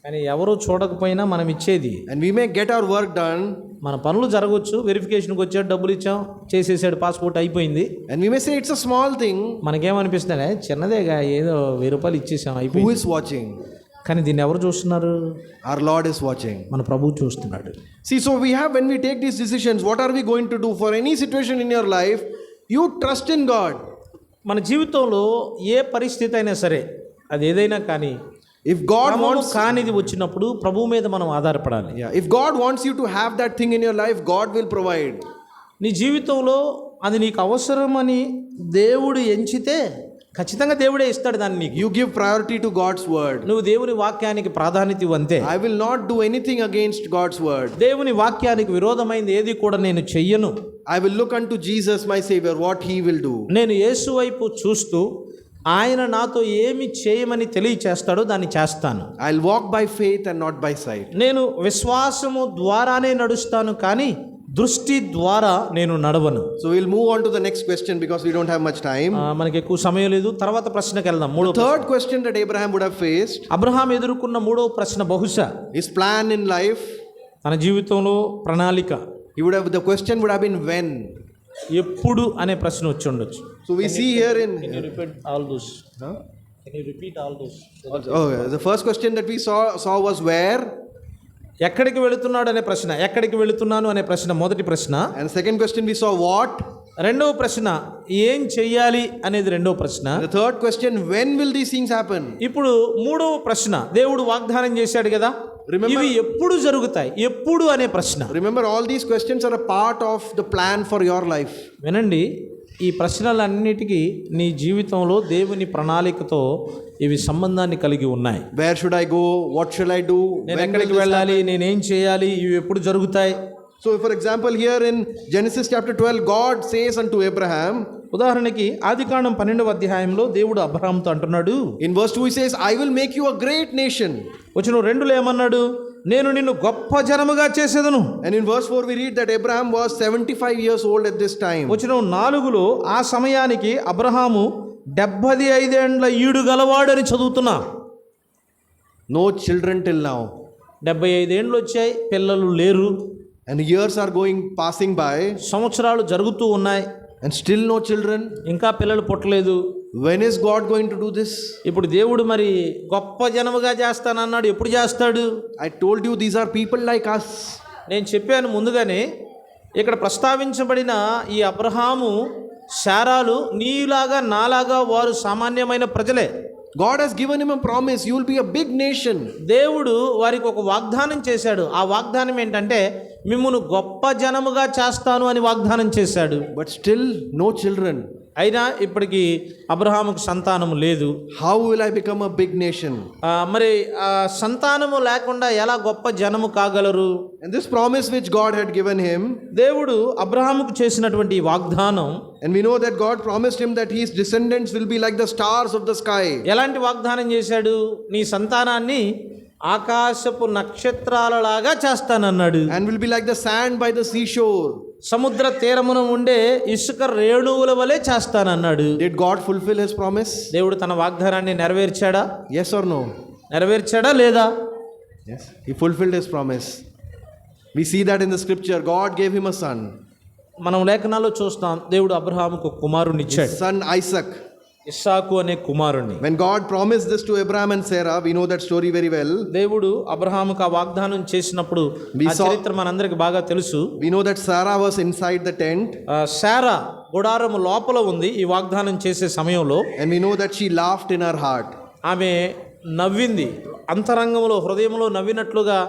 కానీ ఎవరు చూడకపోయినా మనం ఇచ్చేది, and we may get our work done, మన పనులు జరగవచ్చు. వెరిఫికేషన్కి వచ్చాడు, డబ్బులు ఇచ్చాం, చేసేసాడు, పాస్పోర్ట్ అయిపోయింది. and we may say it's a small thing. మనకేమనిపిస్తుంది, చిన్నదేగా, ఏదో 1,000 రూపాయలు ఇచ్చేసాం, Who అయిపోయింది. is watching? కానీ దీన్ని ఎవరు చూస్తున్నారు? Our Lord is watching. మన ప్రభువు చూస్తున్నాడు. See, so we have, when we take these decisions, what are we going to do? For any situation in your life, you trust in God. మన జీవితంలో ఏ పరిస్థితి అయినా సరే, అది ఏదైనా కానీ, If God wants, కానిది వచ్చినప్పుడు ప్రభువు మీద మనం ఆధారపడాలి. if God wants you to have that thing in your life, God will provide. నీ జీవితంలో అది నీకు అవసరమని దేవుడు ఎంచితే ఖచ్చితంగా దేవుడే ఇస్తాడు దాన్ని నీకు. You give priority to God's word. నువ్వు దేవుని వాక్యానికి ప్రాధాన్యత ఇవ్వంతే. I will not do anything against God's word. దేవుని వాక్యానికి విరోధమైంది ఏది కూడా నేను చెయ్యను. I will look unto Jesus, my Savior, what He will do. నేను యేసు వైపు చూస్తూ ఆయన నాతో ఏమి చేయమని తెలియచేస్తాడో దాన్ని చేస్తాను. I'll walk by faith and not by sight. నేను విశ్వాసము ద్వారానే నడుస్తాను, కానీ దృష్టి ద్వారా నేను నడవను. So we'll move on to the next question because we don't have much time. మనకి ఎక్కువ సమయం లేదు. తర్వాత ప్రశ్నకి వెళ్దాం. Third question that Abraham would have faced, Abraham ఎదుర్కొన్న 3వ ప్రశ్న బహుశా his plan in life, తన జీవితంలో ప్రణాళిక. the question would have been when. ఎప్పుడు అనే ప్రశ్న వచ్చి ఉండొచ్చు. So we see here in Can you repeat all those? Can you repeat all those? the first question that we saw was where, ఎక్కడికి వెళుతున్నాడు అనే ప్రశ్న, ఎక్కడికి వెళుతున్నాను అనే ప్రశ్న మొదటి ప్రశ్న. and the second question we saw what, రెండవ ప్రశ్న ఏం చెయ్యాలి అనేది రెండవ ప్రశ్న. The third question, when will these things happen? ఇప్పుడు మూడవ ప్రశ్న, దేవుడు వాగ్దానం చేశాడు కదా, ఇవి ఎప్పుడు జరుగుతాయి, ఎప్పుడు అనే ప్రశ్న. Remember, all these questions are a part of the plan for your life. వినండి, ఈ ప్రశ్నలన్నిటికీ నీ జీవితంలో దేవుని ప్రణాళికతో ఇవి సంబంధాన్ని కలిగి ఉన్నాయి. Where should I go? What shall I do? నేను ఎక్కడికి వెళ్ళాలి, నేనేం చేయాలి, ఇవి ఎప్పుడు జరుగుతాయి. So, for example, here in Genesis chapter 12, God says unto Abraham, ఉదాహరణకి ఆదికాండం 12వ అధ్యాయంలో దేవుడు అబ్రహాంతో అంటున్నాడు, in verse 2 he says, I will make you a great nation. వచనం 2లో ఏమన్నాడు, నేను నిన్ను గొప్ప జనముగా చేసేదను. And in verse 4 we read that Abraham was 75 years old at this time. వచనం 4లో ఆ సమయానికి అబ్రహాము 75 ఏండ్ల ఈడు గలవాడని చదువుతున్నా. No children till now. 75 ఏండ్లు వచ్చాయి, పిల్లలు లేరు. And years are passing by, సంవత్సరాలు జరుగుతూ ఉన్నాయి, and still no children. ఇంకా పిల్లలు పుట్టలేదు. When is God going to do this? ఇప్పుడు దేవుడు మరి గొప్ప జనముగా చేస్తానన్నాడు, ఎప్పుడు చేస్తాడు? I told you these are people like us. నేను చెప్పాను ముందుగానే, ఇక్కడ ప్రస్తావించబడిన ఈ అబ్రహాము, శారాలు నీలాగా నాలాగా వారు సామాన్యమైన ప్రజలే. God has given him a promise, you will be a big nation. దేవుడు వారికి ఒక వాగ్దానం చేశాడు. ఆ వాగ్దానం ఏంటంటే, మిమ్మును గొప్ప జనముగా చేస్తాను అని వాగ్దానం చేశాడు. But still no children. అయినా ఇప్పటికి అబ్రహాముకు సంతానము లేదు. How will I become a big nation? మరి సంతానము లేకుండా ఎలా గొప్ప జనము కాగలరు? And this promise which God had given him, దేవుడు అబ్రహాముకు చేసినటువంటి వాగ్దానం, and we know that God promised him that his descendants will be like the stars of the sky. ఎలాంటి వాగ్దానం చేశాడు? నీ సంతానాన్ని ఆకాశపు నక్షత్రాలలాగా చేస్తానన్నాడు. And will be like the sand by the seashore. సముద్ర తీరమున ఉండే ఇసుక రేణువుల వలె చేస్తానన్నాడు. Did God fulfill his promise? దేవుడు తన వాగ్దానాన్ని నెరవేర్చాడా? Yes or no? నెరవేర్చాడా లేదా? Yes, he fulfilled his promise. We see that in the scripture. God gave him a son. మనం లేఖనాల్లో చూస్తాం, దేవుడు అబ్రహాముకు కుమారుని ఇచ్చాడు, His son Isaac. ఇస్సాకు అనే కుమారుణ్ణి. When God promised this to Abraham and Sarah, we know that story very well. దేవుడు అబ్రహాముకు ఆ వాగ్దానం చేసినప్పుడు ఆ చరిత్ర మనందరికి బాగా తెలుసు. We know that Sarah was inside the tent. Sarah గుడారము లోపల ఉంది ఈ వాగ్దానం చేసే సమయంలో. And we know that she laughed in her heart. ఆమె నవ్వింది, అంతరంగంలో హృదయంలో నవ్వినట్లుగా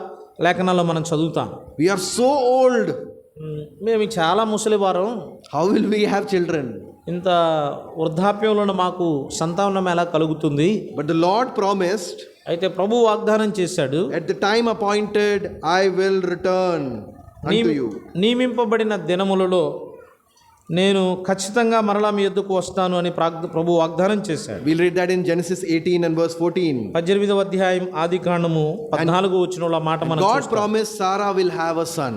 లేఖనాల్లో మనం చదువుతాం. We are so old. మేము చాలా ముసలివారం, How will we have children? ఇంత వృద్ధాప్యంలో మాకు సంతానం ఎలా కలుగుతుంది? But the Lord promised, అయితే ప్రభు వాగ్దానం చేశాడు, at the time appointed, I will return unto you. నియమింపబడిన దినములలో నేను ఖచ్చితంగా మరలా మీ యొద్దకు వస్తాను అని ప్రభు వాగ్దానం చేశాడు. We'll read that in Genesis 18 and verse 14. 18వ అధ్యాయం ఆదికాండము 14వ వచనంలో మాట మనం God చూస్తాం. promised Sarah will have a son.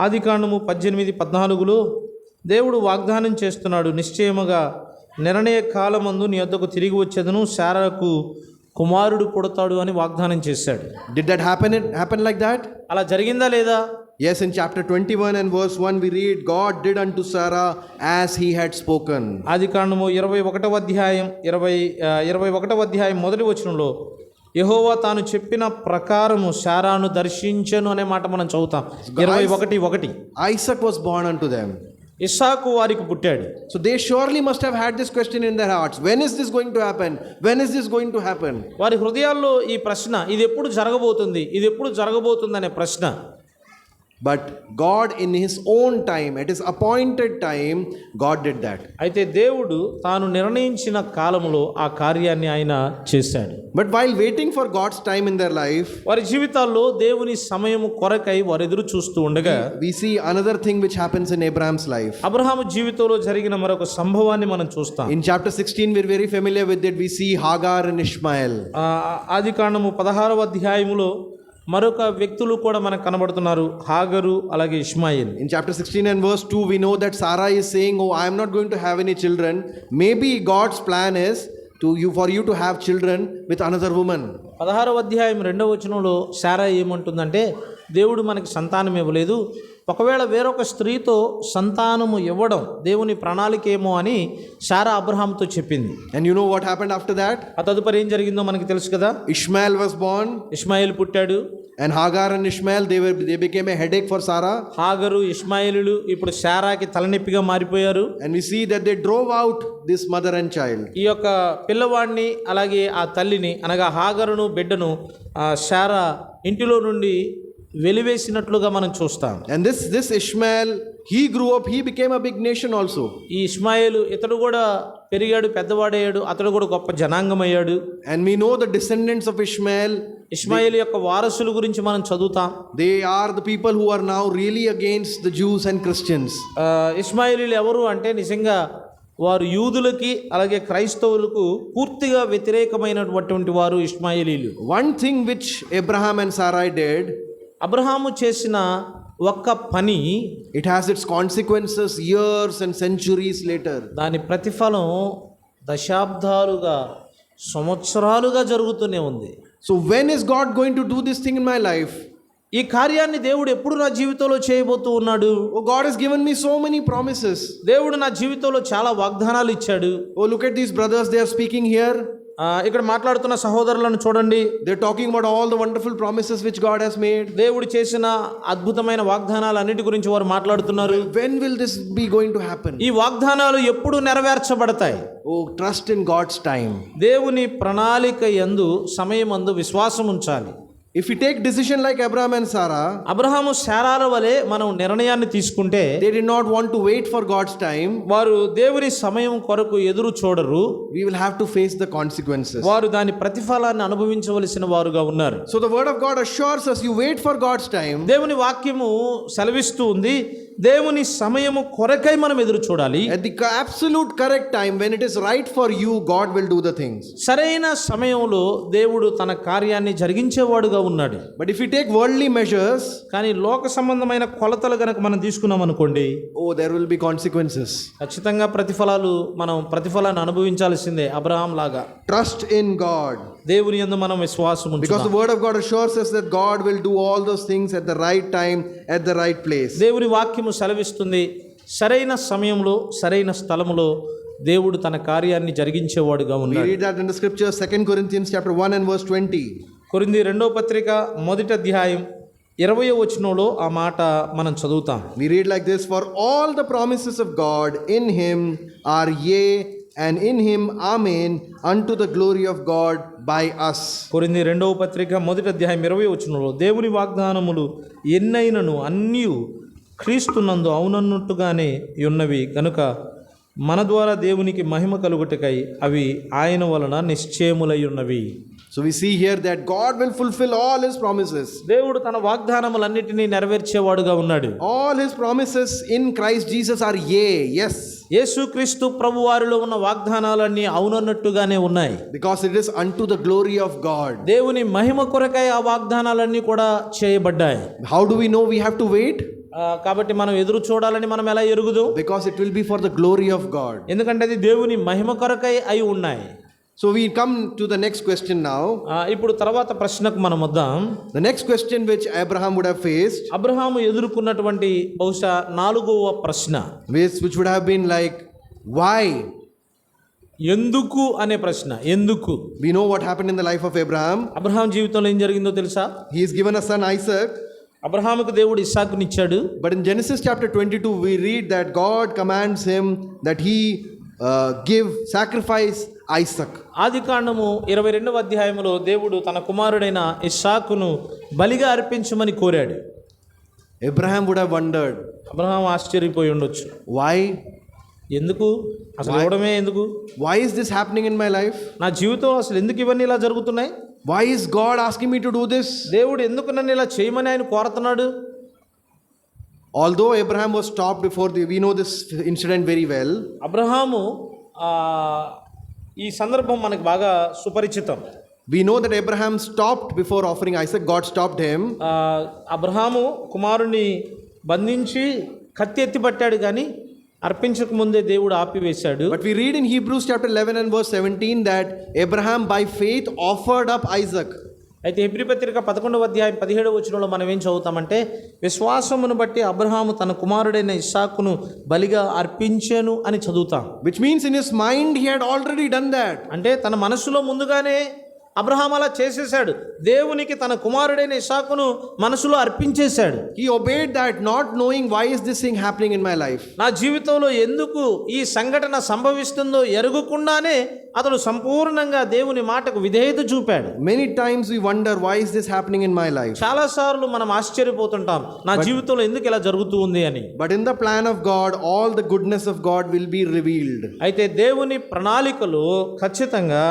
ఆదికాండము 18:14లో దేవుడు వాగ్దానం చేస్తున్నాడు, నిశ్చయముగా నిర్ణయ కాలమందు నీ యొద్దకు తిరిగి వచ్చేదను, శారాకు కుమారుడు పుడతాడు అని వాగ్దానం చేశాడు. Did that happen like that? అలా జరిగిందా లేదా? Yes, in chapter 21 and verse 1 we read, God did unto Sarah as he had spoken. ఆదికాండము 21వ అధ్యాయం 21వ అధ్యాయం మొదటి వచనంలో యెహోవా తాను చెప్పిన ప్రకారము శారాను దర్శించెను అనే మాట మనం చదువుతాం. 21:1 Isaac was born unto them. ఇస్సాకు వారికి పుట్టాడు. So they surely must have had this question in their hearts. When is this going to happen? When is this going to happen? వారి హృదయాల్లో ఈ ప్రశ్న, ఇది ఎప్పుడు జరగబోతుంది, ఇది ఎప్పుడు జరగబోతుంది అనే ప్రశ్న. But God in his own time, at his appointed time, God did that. అయితే దేవుడు తాను నిర్ణయించిన కాలములో ఆ కార్యాన్ని ఆయన చేశాడు. But while waiting for God's time in their life, వారి జీవితాల్లో దేవుని సమయము కొరకై వారు ఎదురు చూస్తూ ఉండగా we see another thing which happens in Abraham's life. Abraham జీవితంలో జరిగిన మరొక సంభవాన్ని మనం చూస్తాం. In chapter 16 we're very familiar with it. We see Hagar and Ishmael. ఆదికాండము 16వ అధ్యాయములో మరొక వ్యక్తులు కూడా మనకు కనబడుతున్నారు, హాగరు అలాగే Ishmael. In chapter 16 and verse 2 we know that Sarah is saying, oh, I am not going to have any children. Maybe God's plan is for you to have children with another woman. 16వ అధ్యాయం 2వ వచనంలో శారా ఏమంటుందంటే, దేవుడు మనకి సంతానం ఇవ్వలేదు, ఒకవేళ వేరొక స్త్రీతో సంతానము ఇవ్వడం దేవుని ప్రణాళిక ఏమో అని శారా అబ్రహాంతో చెప్పింది. And you know what happened after that? ఆ తదుపరి ఏం జరిగిందో మనకి తెలుసు కదా. Ishmael was born. ఇష్మాయిల్ పుట్టాడు. And Hagar and Ishmael, they became a headache for Sarah. హాగరు ఇష్మాయేలులు ఇప్పుడు శారాకి తలనొప్పిగా మారిపోయారు. And we see that they drove out this mother and child. ఈ యొక్క పిల్లవాడిని అలాగే ఆ తల్లిని అనగా హాగరును బిడ్డను శారా ఇంటిలో నుండి వెలివేసినట్లుగా మనం చూస్తాం. And this Ishmael, he grew up, he became a big nation also. ఈ ఇష్మాయేలు ఇతడు కూడా పెరిగాడు, పెద్దవాడయ్యాడు, అతడు కూడా గొప్ప జనాంగం అయ్యాడు. And we know the descendants of Ishmael. ఇష్మాయేలు యొక్క వారసుల గురించి మనం చదువుతాం. They are the people who are now really against the Jews and Christians. ఇష్మాయేలీలు ఎవరు అంటే నిజంగా వారు యూదులకి అలాగే క్రైస్తవులకు పూర్తిగా వ్యతిరేకమైనటువంటి వారు ఇష్మాయేలీలు. One thing which Abraham and Sarai did, Abraham చేసిన ఒక్క పని, it has its consequences years and centuries later. దాని ప్రతిఫలం దశాబ్దాలుగా సంవత్సరాలుగా జరుగుతూనే ఉంది. So when is God going to do this thing in my life? ఈ కార్యాన్ని దేవుడు ఎప్పుడు నా జీవితంలో చేయబోతూ ఉన్నాడు? Oh, God has given me so many promises. దేవుడు నా జీవితంలో చాలా వాగ్దానాలు ఇచ్చాడు. Oh, look at these brothers, they are speaking here. ఇక్కడ మాట్లాడుతున్న సహోదరులను చూడండి. They're talking about all the wonderful promises which God has made. దేవుడు చేసిన అద్భుతమైన వాగ్దానాలు అన్నిటి గురించి వారు మాట్లాడుతున్నారు. When will this be going to happen? ఈ వాగ్దానాలు ఎప్పుడు నెరవేర్చబడతాయి? Oh, trust in God's time. దేవుని ప్రణాళిక యందు సమయమందు విశ్వాసం ఉంచాలి. If we take decision like Abraham and Sarah, Abraham శారాల వలె మనం నిర్ణయాన్ని తీసుకుంటే they did not want to wait for God's time. వారు దేవుని సమయం కొరకు ఎదురు చూడరు. We will have to face the consequences. వారు దాని ప్రతిఫలాన్ని అనుభవించవలసిన వారుగా ఉన్నారు. So the word of God assures us, you wait for God's time. దేవుని వాక్యము సెలవిస్తూ ఉంది, దేవుని సమయము కొరకై మనం ఎదురు చూడాలి. At the absolute correct time, when it is right for you, God will do the things. సరైన సమయంలో దేవుడు తన కార్యాన్ని జరిగించేవాడుగా ఉన్నాడు. But if we take worldly measures, కానీ లోక సంబంధమైన కొలతలు గనక మనం తీసుకున్నాం అనుకోండి, oh, there will be consequences. ఖచ్చితంగా మనం ప్రతిఫలాన్ని అనుభవించాల్సిందే. అబ్రహాం లాగా Trust in God. దేవుని యందు మనం విశ్వాసం Because ఉంచుదాం. the word of God assures us that God will do all those things at the right time, at the right place. దేవుని వాక్యము సెలవిస్తుంది, సరైన సమయంలో సరైన స్థలములో దేవుడు తన కార్యాన్ని జరిగించేవాడుగా We ఉన్నాడు. read that in the scripture, 2 Corinthians chapter 1 and verse 20. కొరింథీ 2వ పత్రిక 1వ అధ్యాయం 20వ వచనంలో ఆ మాట మనం చదువుతాం. We read like this, for all the promises of God in him are yea, and in him amen, unto the glory of God by us. కొరింథీ 2వ పత్రిక 1వ అధ్యాయం 20వ వచనంలో దేవుని వాగ్దానములు ఎన్నైనను అన్నీ క్రీస్తునందు అవునన్నట్టుగానే ఉన్నవి గనుక మన ద్వారా దేవునికి మహిమ కలుగుటకై అవి ఆయన వలన నిశ్చయములై ఉన్నవి. So we see here that God will fulfill all his promises. దేవుడు తన వాగ్దానములన్నిటినీ నెరవేర్చేవాడుగా ఉన్నాడు. All his promises in Christ Jesus are yea, yes. యేసుక్రీస్తు ప్రభువారిలో ఉన్న వాగ్దానాలన్నీ అవునన్నట్టుగానే ఉన్నాయి. Because it is unto the glory of God. దేవుని మహిమ కొరకై ఆ వాగ్దానాలన్నీ కూడా చేయబడ్డాయి. How do we know we have to wait? కాబట్టి మనం ఎదురు చూడాలని మనం ఎలా ఎరుగుదు? Because it will be for the glory of God. ఎందుకంటే అది దేవుని మహిమ కొరకై అయి ఉన్నాయి. So we come to the next question now. ఇప్పుడు తర్వాత ప్రశ్నకు మనం వద్దాం. The next question which Abraham would have faced, Abraham ఎదుర్కొన్నటువంటి బహుశా 4వ ప్రశ్న, which would have been like, why? ఎందుకు అనే ప్రశ్న. ఎందుకు? We know what happened in the life of Abraham. Abraham జీవితంలో ఏం జరిగిందో తెలుసా? He is given a son Isaac. అబ్రహాముకు దేవుడు ఇస్సాకునిచ్చాడు. But in Genesis chapter 22 we read that God commands him that he give sacrifice Isaac. ఆదికాండము 22వ అధ్యాయములో దేవుడు తన కుమారుడైన ఇస్సాకును బలిగా అర్పించమని కోరాడు. Abraham would have wondered, Abraham ఆశ్చర్యపోయి ఉండొచ్చు. why? ఎందుకు? అసలు ఇవ్వడమే ఎందుకు? Why is this happening in my life? నా జీవితంలో అసలు ఎందుకు ఇవన్నీ ఇలా జరుగుతున్నాయి? Why is God asking me to do this? దేవుడు ఎందుకు నన్ను ఇలా చేయమని ఆయన కోరుతున్నాడు? Although Abraham was stopped before we know this incident very well. Abraham ఈ సందర్భం మనకు బాగా సుపరిచితం. We know that Abraham stopped before offering Isaac. God stopped him. Abraham కుమారుని బంధించి కత్తి ఎత్తి పట్టాడు కానీ అర్పించక ముందే దేవుడు ఆపివేశాడు. But we read in Hebrews chapter 11 and verse 17 that Abraham by faith offered up Isaac. అయితే హెబ్రీ పత్రిక 11వ అధ్యాయం 17వ వచనంలో మనం ఏం చదువుతామంటే, విశ్వాసమును బట్టి అబ్రహాము తన కుమారుడైన ఇస్సాకును బలిగా అర్పించెను అని చదువుతాం. Which means in his mind he had already done that. అంటే తన మనసులో ముందుగానే అబ్రహాం అలా చేసేసాడు. దేవునికి తన కుమారుడైన ఇస్సాకును మనసులో అర్పించేశాడు. He obeyed that, not knowing why is this thing happening in my life. నా జీవితంలో ఎందుకు ఈ సంఘటన సంభవిస్తుందో ఎరుగుకుండానే అతడు సంపూర్ణంగా దేవుని మాటకు విధేయత చూపాడు. Many times we wonder why is this happening in my life. చాలాసార్లు మనం ఆశ్చర్యపోతుంటాం, నా జీవితంలో ఎందుకు ఇలా జరుగుతుంది అని. But in the plan of God, all the goodness of God will be revealed. అయితే దేవుని ప్రణాళికలో ఖచ్చితంగా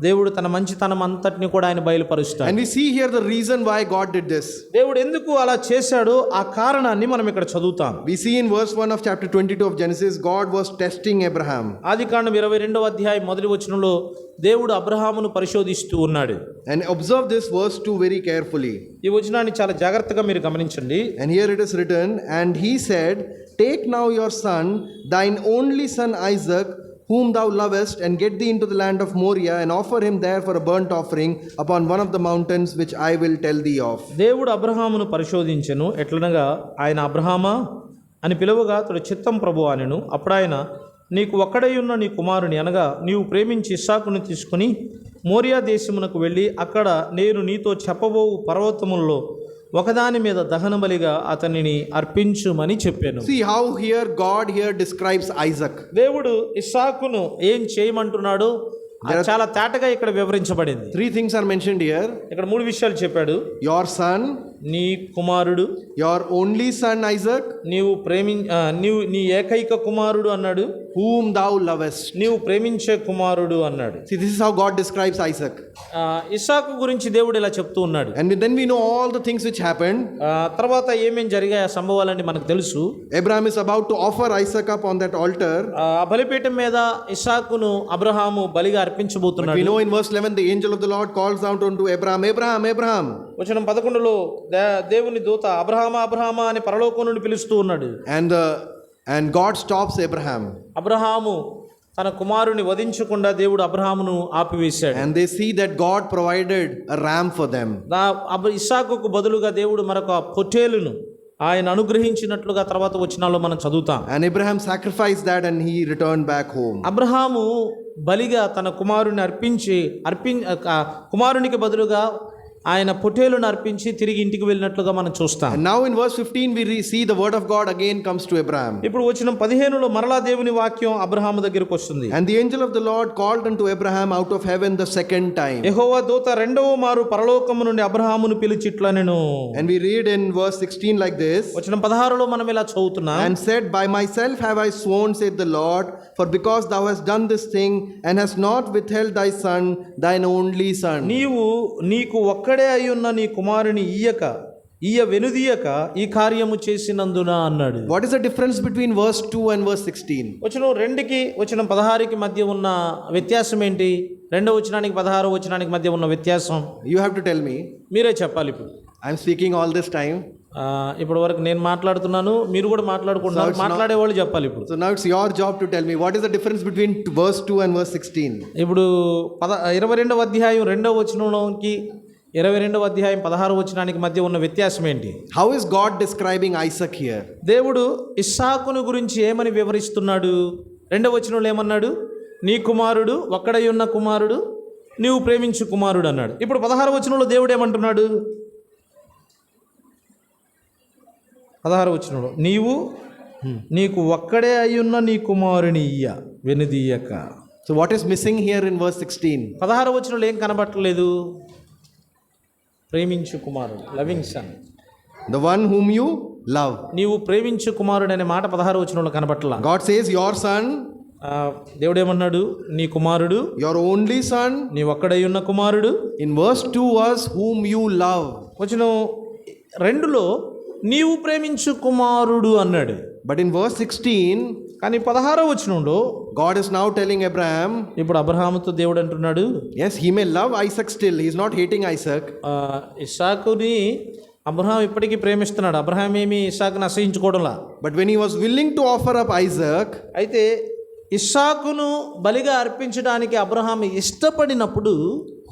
దేవుడు తన మంచితనం అంతటిని కూడా ఆయన బయలుపరుస్తాడు. And we see here the reason why God did this. దేవుడు ఎందుకు అలా చేశాడో ఆ కారణాన్ని మనం ఇక్కడ చదువుతాం. We see in verse 1 of chapter 22 of Genesis, God was testing Abraham. ఆదికాండం 22వ అధ్యాయం మొదటి వచనంలో దేవుడు అబ్రహామును పరిశోధిస్తూ ఉన్నాడు. And observe this verse 2 very carefully. ఈ వచనాన్ని చాలా జాగ్రత్తగా మీరు గమనించండి. And here it is written, and he said, take now your son, thine only son Isaac, whom thou lovest, and get thee into the land of Moriah, and offer him there for a burnt offering upon one of the mountains which I will tell thee of. దేవుడు అబ్రహామును పరిశోధించెను, ఎట్లనగా ఆయన అబ్రహామా అని పిలువగా అతడు చిత్తం ప్రభువా అనెను. అప్పుడు ఆయన, నీకు ఒక్కడై ఉన్న నీ కుమారుని అనగా నీవు ప్రేమించి ఇస్సాకును తీసుకుని మోరియా దేశమునకు వెళ్ళి అక్కడ నేను నీతో చెప్పబోవు పర్వతములలో ఒకదాని మీద దహనబలిగా అతనిని అర్పించుమని చెప్పాను. See how here God here describes Isaac. దేవుడు ఇస్సాకును ఏం చేయమంటున్నాడు అది చాలా తేటగా ఇక్కడ వివరించబడింది. 3 things are mentioned here. ఇక్కడ 3 విషయాలు చెప్పాడు. Your son, నీ కుమారుడు, your only son Isaac, నీవు నీ ఏకైక కుమారుడు అన్నాడు, whom thou lovest. నీవు ప్రేమించే కుమారుడు అన్నాడు. See, this is how God describes Isaac. ఇస్సాకు గురించి దేవుడు ఇలా చెప్తూ ఉన్నాడు. And then we know all the things which happened. తర్వాత ఏమేం జరిగాయి ఆ సంభవాలన్నీ మనకు తెలుసు. Abraham is about to offer Isaac up on that altar. ఆ బలిపీఠం మీద ఇస్సాకును అబ్రహాము బలిగా అర్పించబోతున్నాడు. We know in verse 11 the angel of the Lord calls out unto Abraham, Abraham, Abraham. వచనం 11లో దేవుని దూత అబ్రహామా అబ్రహామా అని పరలోకం నుండి పిలుస్తూ ఉన్నాడు. And God stops Abraham. Abraham తన కుమారుని వధించకుండా దేవుడు అబ్రహామును ఆపివేశాడు. And they see that God provided a ram for them. ఇస్సాకుకు బదులుగా దేవుడు మరొక పొట్టేలును ఆయన అనుగ్రహించినట్లుగా తర్వాత వచనాల్లో మనం చదువుతాం. And Abraham sacrificed that and he returned back home. Abraham బలిగా తన కుమారుని కుమారునికి బదులుగా ఆయన పొట్టేలును అర్పించి తిరిగి ఇంటికి వెళ్ళినట్లుగా మనం చూస్తాం. And now in verse 15 we see the word of God again comes to Abraham. ఇప్పుడు వచనం 15లో మరలా దేవుని వాక్యం అబ్రహాము దగ్గరికి వస్తుంది. And the angel of the Lord called unto Abraham out of heaven the second time. యెహోవా దూత రెండవ మారు పరలోకము నుండి అబ్రహామును పిలిచిట్లనెను. And we read in verse 16 like this. వచనం 16లో మనం ఇలా చదువుతున్నాం. And said, by myself have I sworn, said the Lord, for because thou hast done this thing and hast not withheld thy son, thine only son. నీకు ఒక్కడే అయి ఉన్న నీ కుమారుని వెనుదీయక ఈ కార్యము చేసినందున అన్నాడు. What is the difference between verse 2 and verse 16? వచనం 2కి వచనం 16కి మధ్య ఉన్న వ్యత్యాసం ఏంటి? 2వ వచనానికి 16వ వచనానికి మధ్య ఉన్న వ్యత్యాసం You have to tell me. మీరే చెప్పాలి. ఇప్పుడు I am speaking all this time. ఇప్పుడు వరకు నేను మాట్లాడుతున్నాను, మీరు కూడా మాట్లాడుకుంటున్నారు, మాట్లాడేవాళ్ళు చెప్పాలి. ఇప్పుడు So now it's your job to tell me what is the difference between verse 2 and verse 16. ఇప్పుడు 22వ అధ్యాయం 2వ వచనంలోకి 22వ అధ్యాయం 16వ వచనానికి మధ్య ఉన్న వ్యత్యాసం ఏంటి? How is God describing Isaac here? దేవుడు ఇస్సాకును గురించి ఏమని వివరిస్తున్నాడు? 2వ వచనంలో ఏమన్నాడు? నీ కుమారుడు ఒక్కడై ఉన్న కుమారుడు, నీవు ప్రేమించు కుమారుడు అన్నాడు. ఇప్పుడు 16వ వచనంలో దేవుడు ఏమంటున్నాడు? 16వ వచనంలో నీకు ఒక్కడే అయ్యున్న నీ కుమారుని వెనుదీయక. So what is missing here in verse 16? 16వ వచనంలో ఏం కనబట్టలేదు? ప్రేమించు కుమారుడు, loving son, the one whom you love. నీవు ప్రేమించు కుమారుడు అనే మాట 16వ వచనంలో కనబట్టలా. God says your son. దేవుడు ఏమన్నాడు? నీ కుమారుడు, your only son. నీ ఒక్కడై ఉన్న కుమారుడు. In verse 2 was whom you love. వచనం 2లో నీవు ప్రేమించు కుమారుడు అన్నాడు. But in verse 16, కానీ 16వ వచనంలో God is now telling Abraham, ఇప్పుడు అబ్రహాముతో దేవుడు అంటున్నాడు, yes, he may love Isaac still, he is not hating Isaac. ఇస్సాకుని అబ్రహాం ఇప్పటికీ ప్రేమిస్తున్నాడు. అబ్రహాం ఏమి ఇస్సాకుని అసహించుకోవడంలా. But when he was willing to offer up Isaac, అయితే ఇస్సాకును బలిగా అర్పించడానికి అబ్రహాం ఇష్టపడినప్పుడు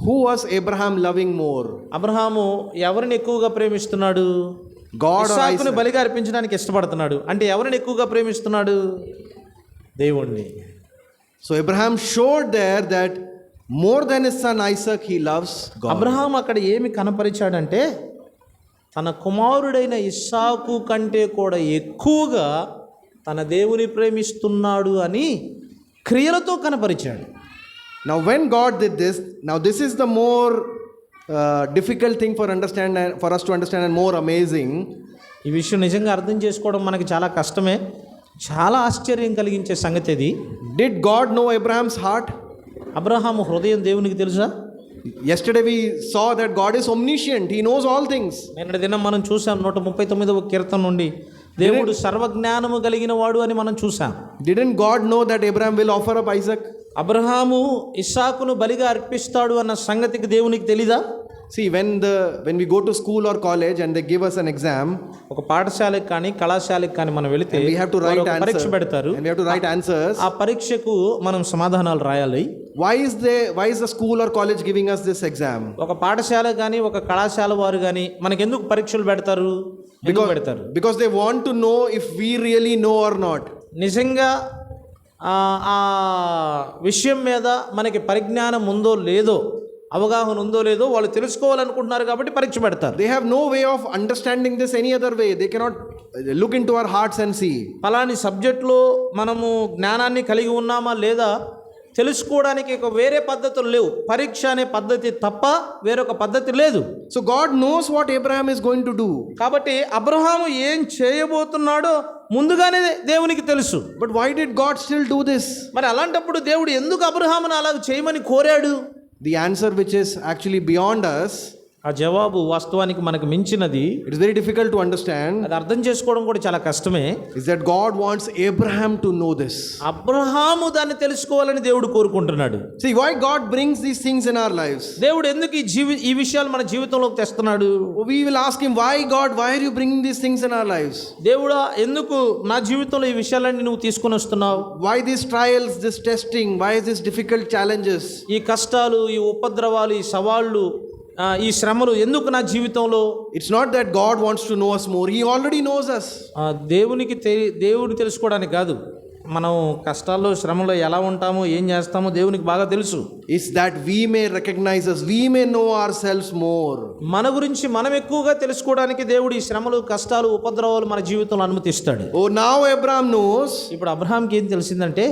who was Abraham loving more? Abraham ఎవరిని ఎక్కువగా ప్రేమిస్తున్నాడు? ఇస్సాకును బలిగా అర్పించడానికి ఇష్టపడుతున్నాడు. అంటే ఎవరిని ఎక్కువగా ప్రేమిస్తున్నాడు? దేవుణ్ణి. So Abraham showed there that more than his son Isaac, he loves God. Abraham అక్కడ ఏమి కనపరిచాడంటే తన కుమారుడైన ఇస్సాకు కంటే కూడా ఎక్కువగా తన దేవుని ప్రేమిస్తున్నాడు అని క్రియలతో కనపరిచాడు. Now when God did this, now this is the more difficult thing for us to understand and more amazing. ఈ విషయం నిజంగా అర్థం చేసుకోవడం మనకి చాలా కష్టమే, చాలా ఆశ్చర్యం కలిగించే సంగతి ఇది. Did God know Abraham's heart? Abraham హృదయం దేవునికి తెలుసా? Yesterday we saw that God is omniscient. He knows all things. నిన్నటి దినం మనం చూసాం 139వ కీర్తన నుండి దేవుడు సర్వజ్ఞానము కలిగిన వాడు అని మనం చూసాం. Didn't God know that Abraham will offer up Isaac? Abraham ఇస్సాకును బలిగా అర్పిస్తాడు అన్న సంగతికి దేవునికి తెలీదా? See, when we go to school or college and they give us an exam, ఒక పాఠశాలకు కానీ కళాశాలకు కానీ మనం వెళితే we have to write వారు ఒక పరీక్ష answers. పెడతారు. And we have to write answers. ఆ పరీక్షకు మనం సమాధానాలు రాయాలి. Why is the school or college giving us this exam? ఒక పాఠశాల కానీ ఒక కళాశాల వారు కానీ మనకెందుకు పరీక్షలు పెడతారు? ఎందుకు పెడతారు? Because they want to know if we really know or not. నిజంగా ఆ విషయం మీద మనకి పరిజ్ఞానం ఉందో లేదో, అవగాహన ఉందో లేదో వాళ్ళు తెలుసుకోవాలనుకుంటున్నారు కాబట్టి పరీక్ష పెడతారు. They have no way of understanding this any other way. They cannot look into our hearts and see. ఫలాని సబ్జెక్టులో మనము జ్ఞానాన్ని కలిగి ఉన్నామా లేదా తెలుసుకోవడానికి ఒక వేరే పద్ధతులు లేవు. పరీక్ష అనే పద్ధతి తప్ప వేరొక పద్ధతి లేదు. So God knows what Abraham is going to do. కాబట్టి అబ్రహాము ఏం చేయబోతున్నాడో ముందుగానే దేవునికి తెలుసు. But why did God still do this? మరి అలాంటప్పుడు దేవుడు ఎందుకు అబ్రహామును అలా చేయమని కోరాడు? The answer, which is actually beyond us, ఆ జవాబు వాస్తవానికి మనకు మించినది. it is very difficult to understand, అది అర్థం చేసుకోవడం కూడా చాలా కష్టమే. is that God wants Abraham to know this. Abraham దాన్ని తెలుసుకోవాలని దేవుడు కోరుకుంటున్నాడు. See, why God brings these things in our lives? దేవుడు ఎందుకు ఈ విషయాలు మన జీవితంలోకి తెస్తున్నాడు? We will ask him, why God, why are you bringing these things in our lives? దేవుడా, ఎందుకు నా జీవితంలో ఈ విషయాలన్నీ నువ్వు తీసుకొని వస్తున్నావు? Why these trials, this testing, why these difficult challenges? ఈ కష్టాలు, ఈ ఉపద్రవాలు, ఈ సవాళ్ళు, ఈ శ్రమలు ఎందుకు నా జీవితంలో? It's not that God wants to know us more. He already knows us. దేవుడు తెలుసుకోవడానికి కాదు, మనం కష్టాల్లో శ్రమలో ఎలా ఉంటామో ఏం చేస్తామో దేవునికి బాగా తెలుసు. It's that we may recognize us, we may know ourselves more. మన గురించి మనం ఎక్కువగా తెలుసుకోవడానికి దేవుడు ఈ శ్రమలు, కష్టాలు, ఉపద్రవాలు మన జీవితంలో అనుమతిస్తాడు. Oh, now Abraham knows, ఇప్పుడు అబ్రహాంకి ఏం తెలిసిందంటే,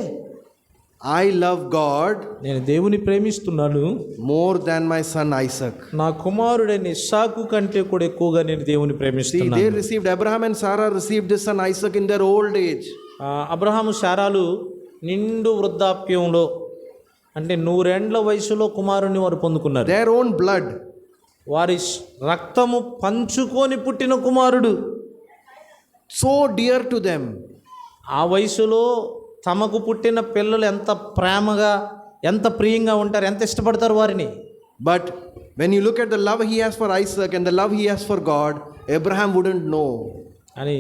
I love God నేను దేవుని ప్రేమిస్తున్నాను more than my son Isaac. నా కుమారుడైన ఇస్సాకు కంటే కూడా ఎక్కువగా నేను దేవుని See, ప్రేమిస్తున్నాను. they received, Abraham and Sarah received this son Isaac in their old age. Abraham శారాలు నిండు వృద్ధాప్యంలో, అంటే 100 ఏండ్ల వయసులో కుమారుని వారు పొందుకున్నారు. Their own blood. వారి రక్తము పంచుకొని పుట్టిన కుమారుడు. So dear to them. ఆ వయసులో తమకు పుట్టిన పిల్లలు ఎంత ప్రేమగా, ఎంత ప్రియంగా ఉంటారు, ఎంత ఇష్టపడతారు వారిని. But when you look at the love he has for Isaac and the love he has for God, Abraham wouldn't know. అని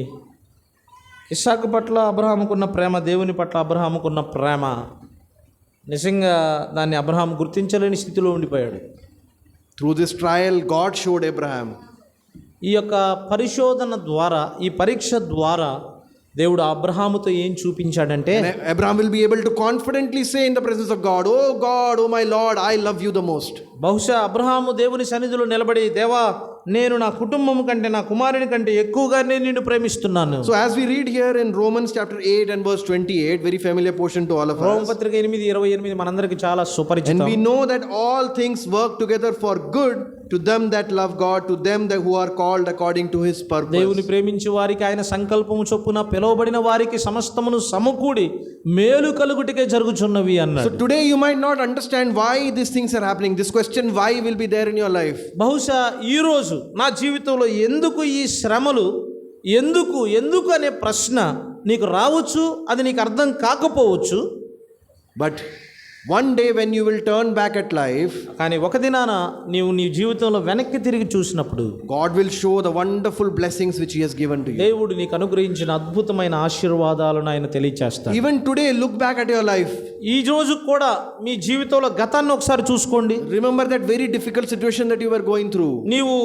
ఇస్సాకు పట్ల అబ్రహాముకున్న ప్రేమ, దేవుని పట్ల అబ్రహాముకున్న ప్రేమ, నిజంగా దాన్ని అబ్రహాం గుర్తించలేని స్థితిలో ఉండిపోయాడు. Through this trial, God showed Abraham. ఈ యొక్క పరిశోధన ద్వారా, ఈ పరీక్ష ద్వారా దేవుడు అబ్రహాముతో ఏం చూపించాడంటే, And Abraham will be able to confidently say in the presence of God, oh God, oh my Lord, I love you the most. బహుశా అబ్రహాము దేవుని సన్నిధిలో నిలబడి, దేవా, నేను నా కుటుంబం కంటే, నా కుమారుని కంటే ఎక్కువగా నేను నిన్ను ప్రేమిస్తున్నాను. So as we read here in Romans chapter 8 and verse 28, very familiar portion to all of us. రోమపత్రిక 8:28 మనందరికి చాలా And సుపరిచితం. we know that all things work together for good to them that love God, to them that who are called according to his purpose. దేవుని ప్రేమించి వారికి ఆయన సంకల్పము చొప్పున పిలువబడిన వారికి సమస్తమును సమకూడి మేలు కలుగుటకే జరుగుచున్నవి So అన్నాడు. today you might not understand why these things are happening. This question why will be there in your life. బహుశా ఈరోజు నా జీవితంలో ఎందుకు ఈ శ్రమలు, ఎందుకు అనే ప్రశ్న నీకు రావచ్చు, అది నీకు అర్థం కాకపోవచ్చు. But one day when you will turn back at life, కానీ ఒక దినాన నీవు నీ జీవితంలో వెనక్కి తిరిగి చూసినప్పుడు God will show the wonderful blessings which he has given to you. దేవుడు నీకు అనుగ్రహించిన అద్భుతమైన ఆశీర్వాదాలను ఆయన తెలియచేస్తాడు. Even today, look back at your life. ఈ రోజు కూడా మీ జీవితంలో గతాన్ని ఒకసారి చూసుకోండి. Remember that very difficult situation that you were going through. నీవు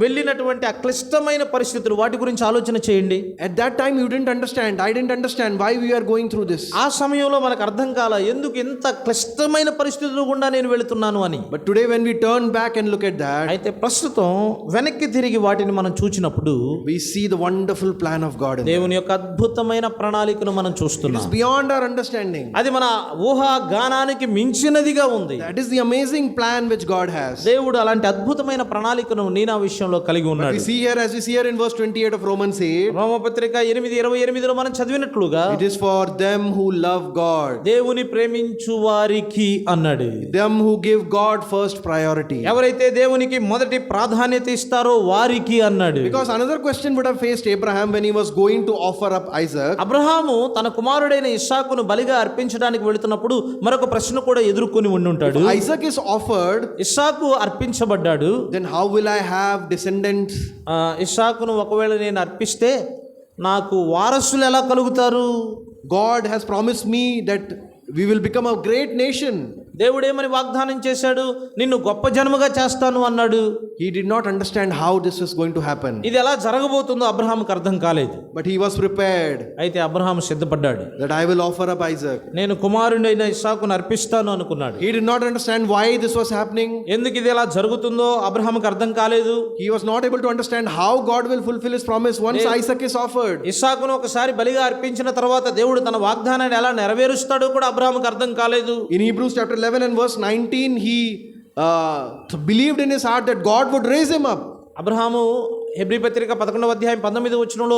వెళ్ళినటువంటి ఆ క్లిష్టమైన పరిస్థితులు వాటి గురించి ఆలోచన చేయండి. At that time you didn't understand. I didn't understand why we are going through this. ఆ సమయంలో మనకు అర్థం కాల ఎందుకు ఇంత క్లిష్టమైన పరిస్థితులు గుండా నేను వెళుతున్నాను అని. But today when we turn back and look at that, అయితే ప్రస్తుతం వెనక్కి తిరిగి వాటిని మనం చూచినప్పుడు we see the wonderful plan of God in that. దేవుని యొక్క అద్భుతమైన ప్రణాళికను మనం It చూస్తున్నాం. is beyond our understanding. అది మన ఊహా గానానికి మించినదిగా ఉంది. That is the amazing plan which God has. దేవుడు అలాంటి అద్భుతమైన ప్రణాళికను నీ నా విషయంలో కలిగి We ఉన్నాడు. see here, as we see here in verse 28 of Romans 8, రోమపత్రిక 8:28లో మనం చదివినట్లుగా it is for them who love God, దేవుని ప్రేమించు వారికి అన్నాడు. them who give God first priority. ఎవరైతే దేవునికి మొదటి ప్రాధాన్యత ఇస్తారో వారికి అన్నాడు. Because another question would have faced Abraham when he was going to offer up Isaac. Abraham తన కుమారుడైన ఇస్సాకును బలిగా అర్పించడానికి వెళుతున్నప్పుడు మరొక ప్రశ్న కూడా ఎదుర్కొని ఉండుంటాడు. If Isaac is offered, Isaac అర్పించబడ్డాడు. then how will I have descendants? ఇస్సాకును ఒకవేళ నేను అర్పిస్తే నాకు వారసులు ఎలా కలుగుతారు? God has promised me that we will become a great nation. దేవుడేమని వాగ్దానం చేశాడు? నిన్ను గొప్ప జనముగా చేస్తాను అన్నాడు. He did not understand how this was going to happen, ఇది ఎలా జరగబోతుందో అబ్రహాముకు అర్థం కాలేదు. but he was prepared అయితే Abraham సిద్ధపడ్డాడు. that I will offer up Isaac. నేను కుమారుడైన ఇస్సాకును అర్పిస్తాను అనుకున్నాడు. He did not understand why this was happening. ఎందుకు ఇది ఎలా జరుగుతుందో అబ్రహాముకు అర్థం కాలేదు. He was not able to understand how God will fulfill his promise once Isaac is offered. ఇస్సాకును ఒకసారి బలిగా అర్పించిన తర్వాత దేవుడు తన వాగ్దానాన్ని ఎలా నెరవేరుస్తాడో కూడా అబ్రహాముకు అర్థం కాలేదు. In Hebrews chapter 11 and verse 19, he believed in his heart that God would raise him up. Abraham Hebrew పత్రిక 11:19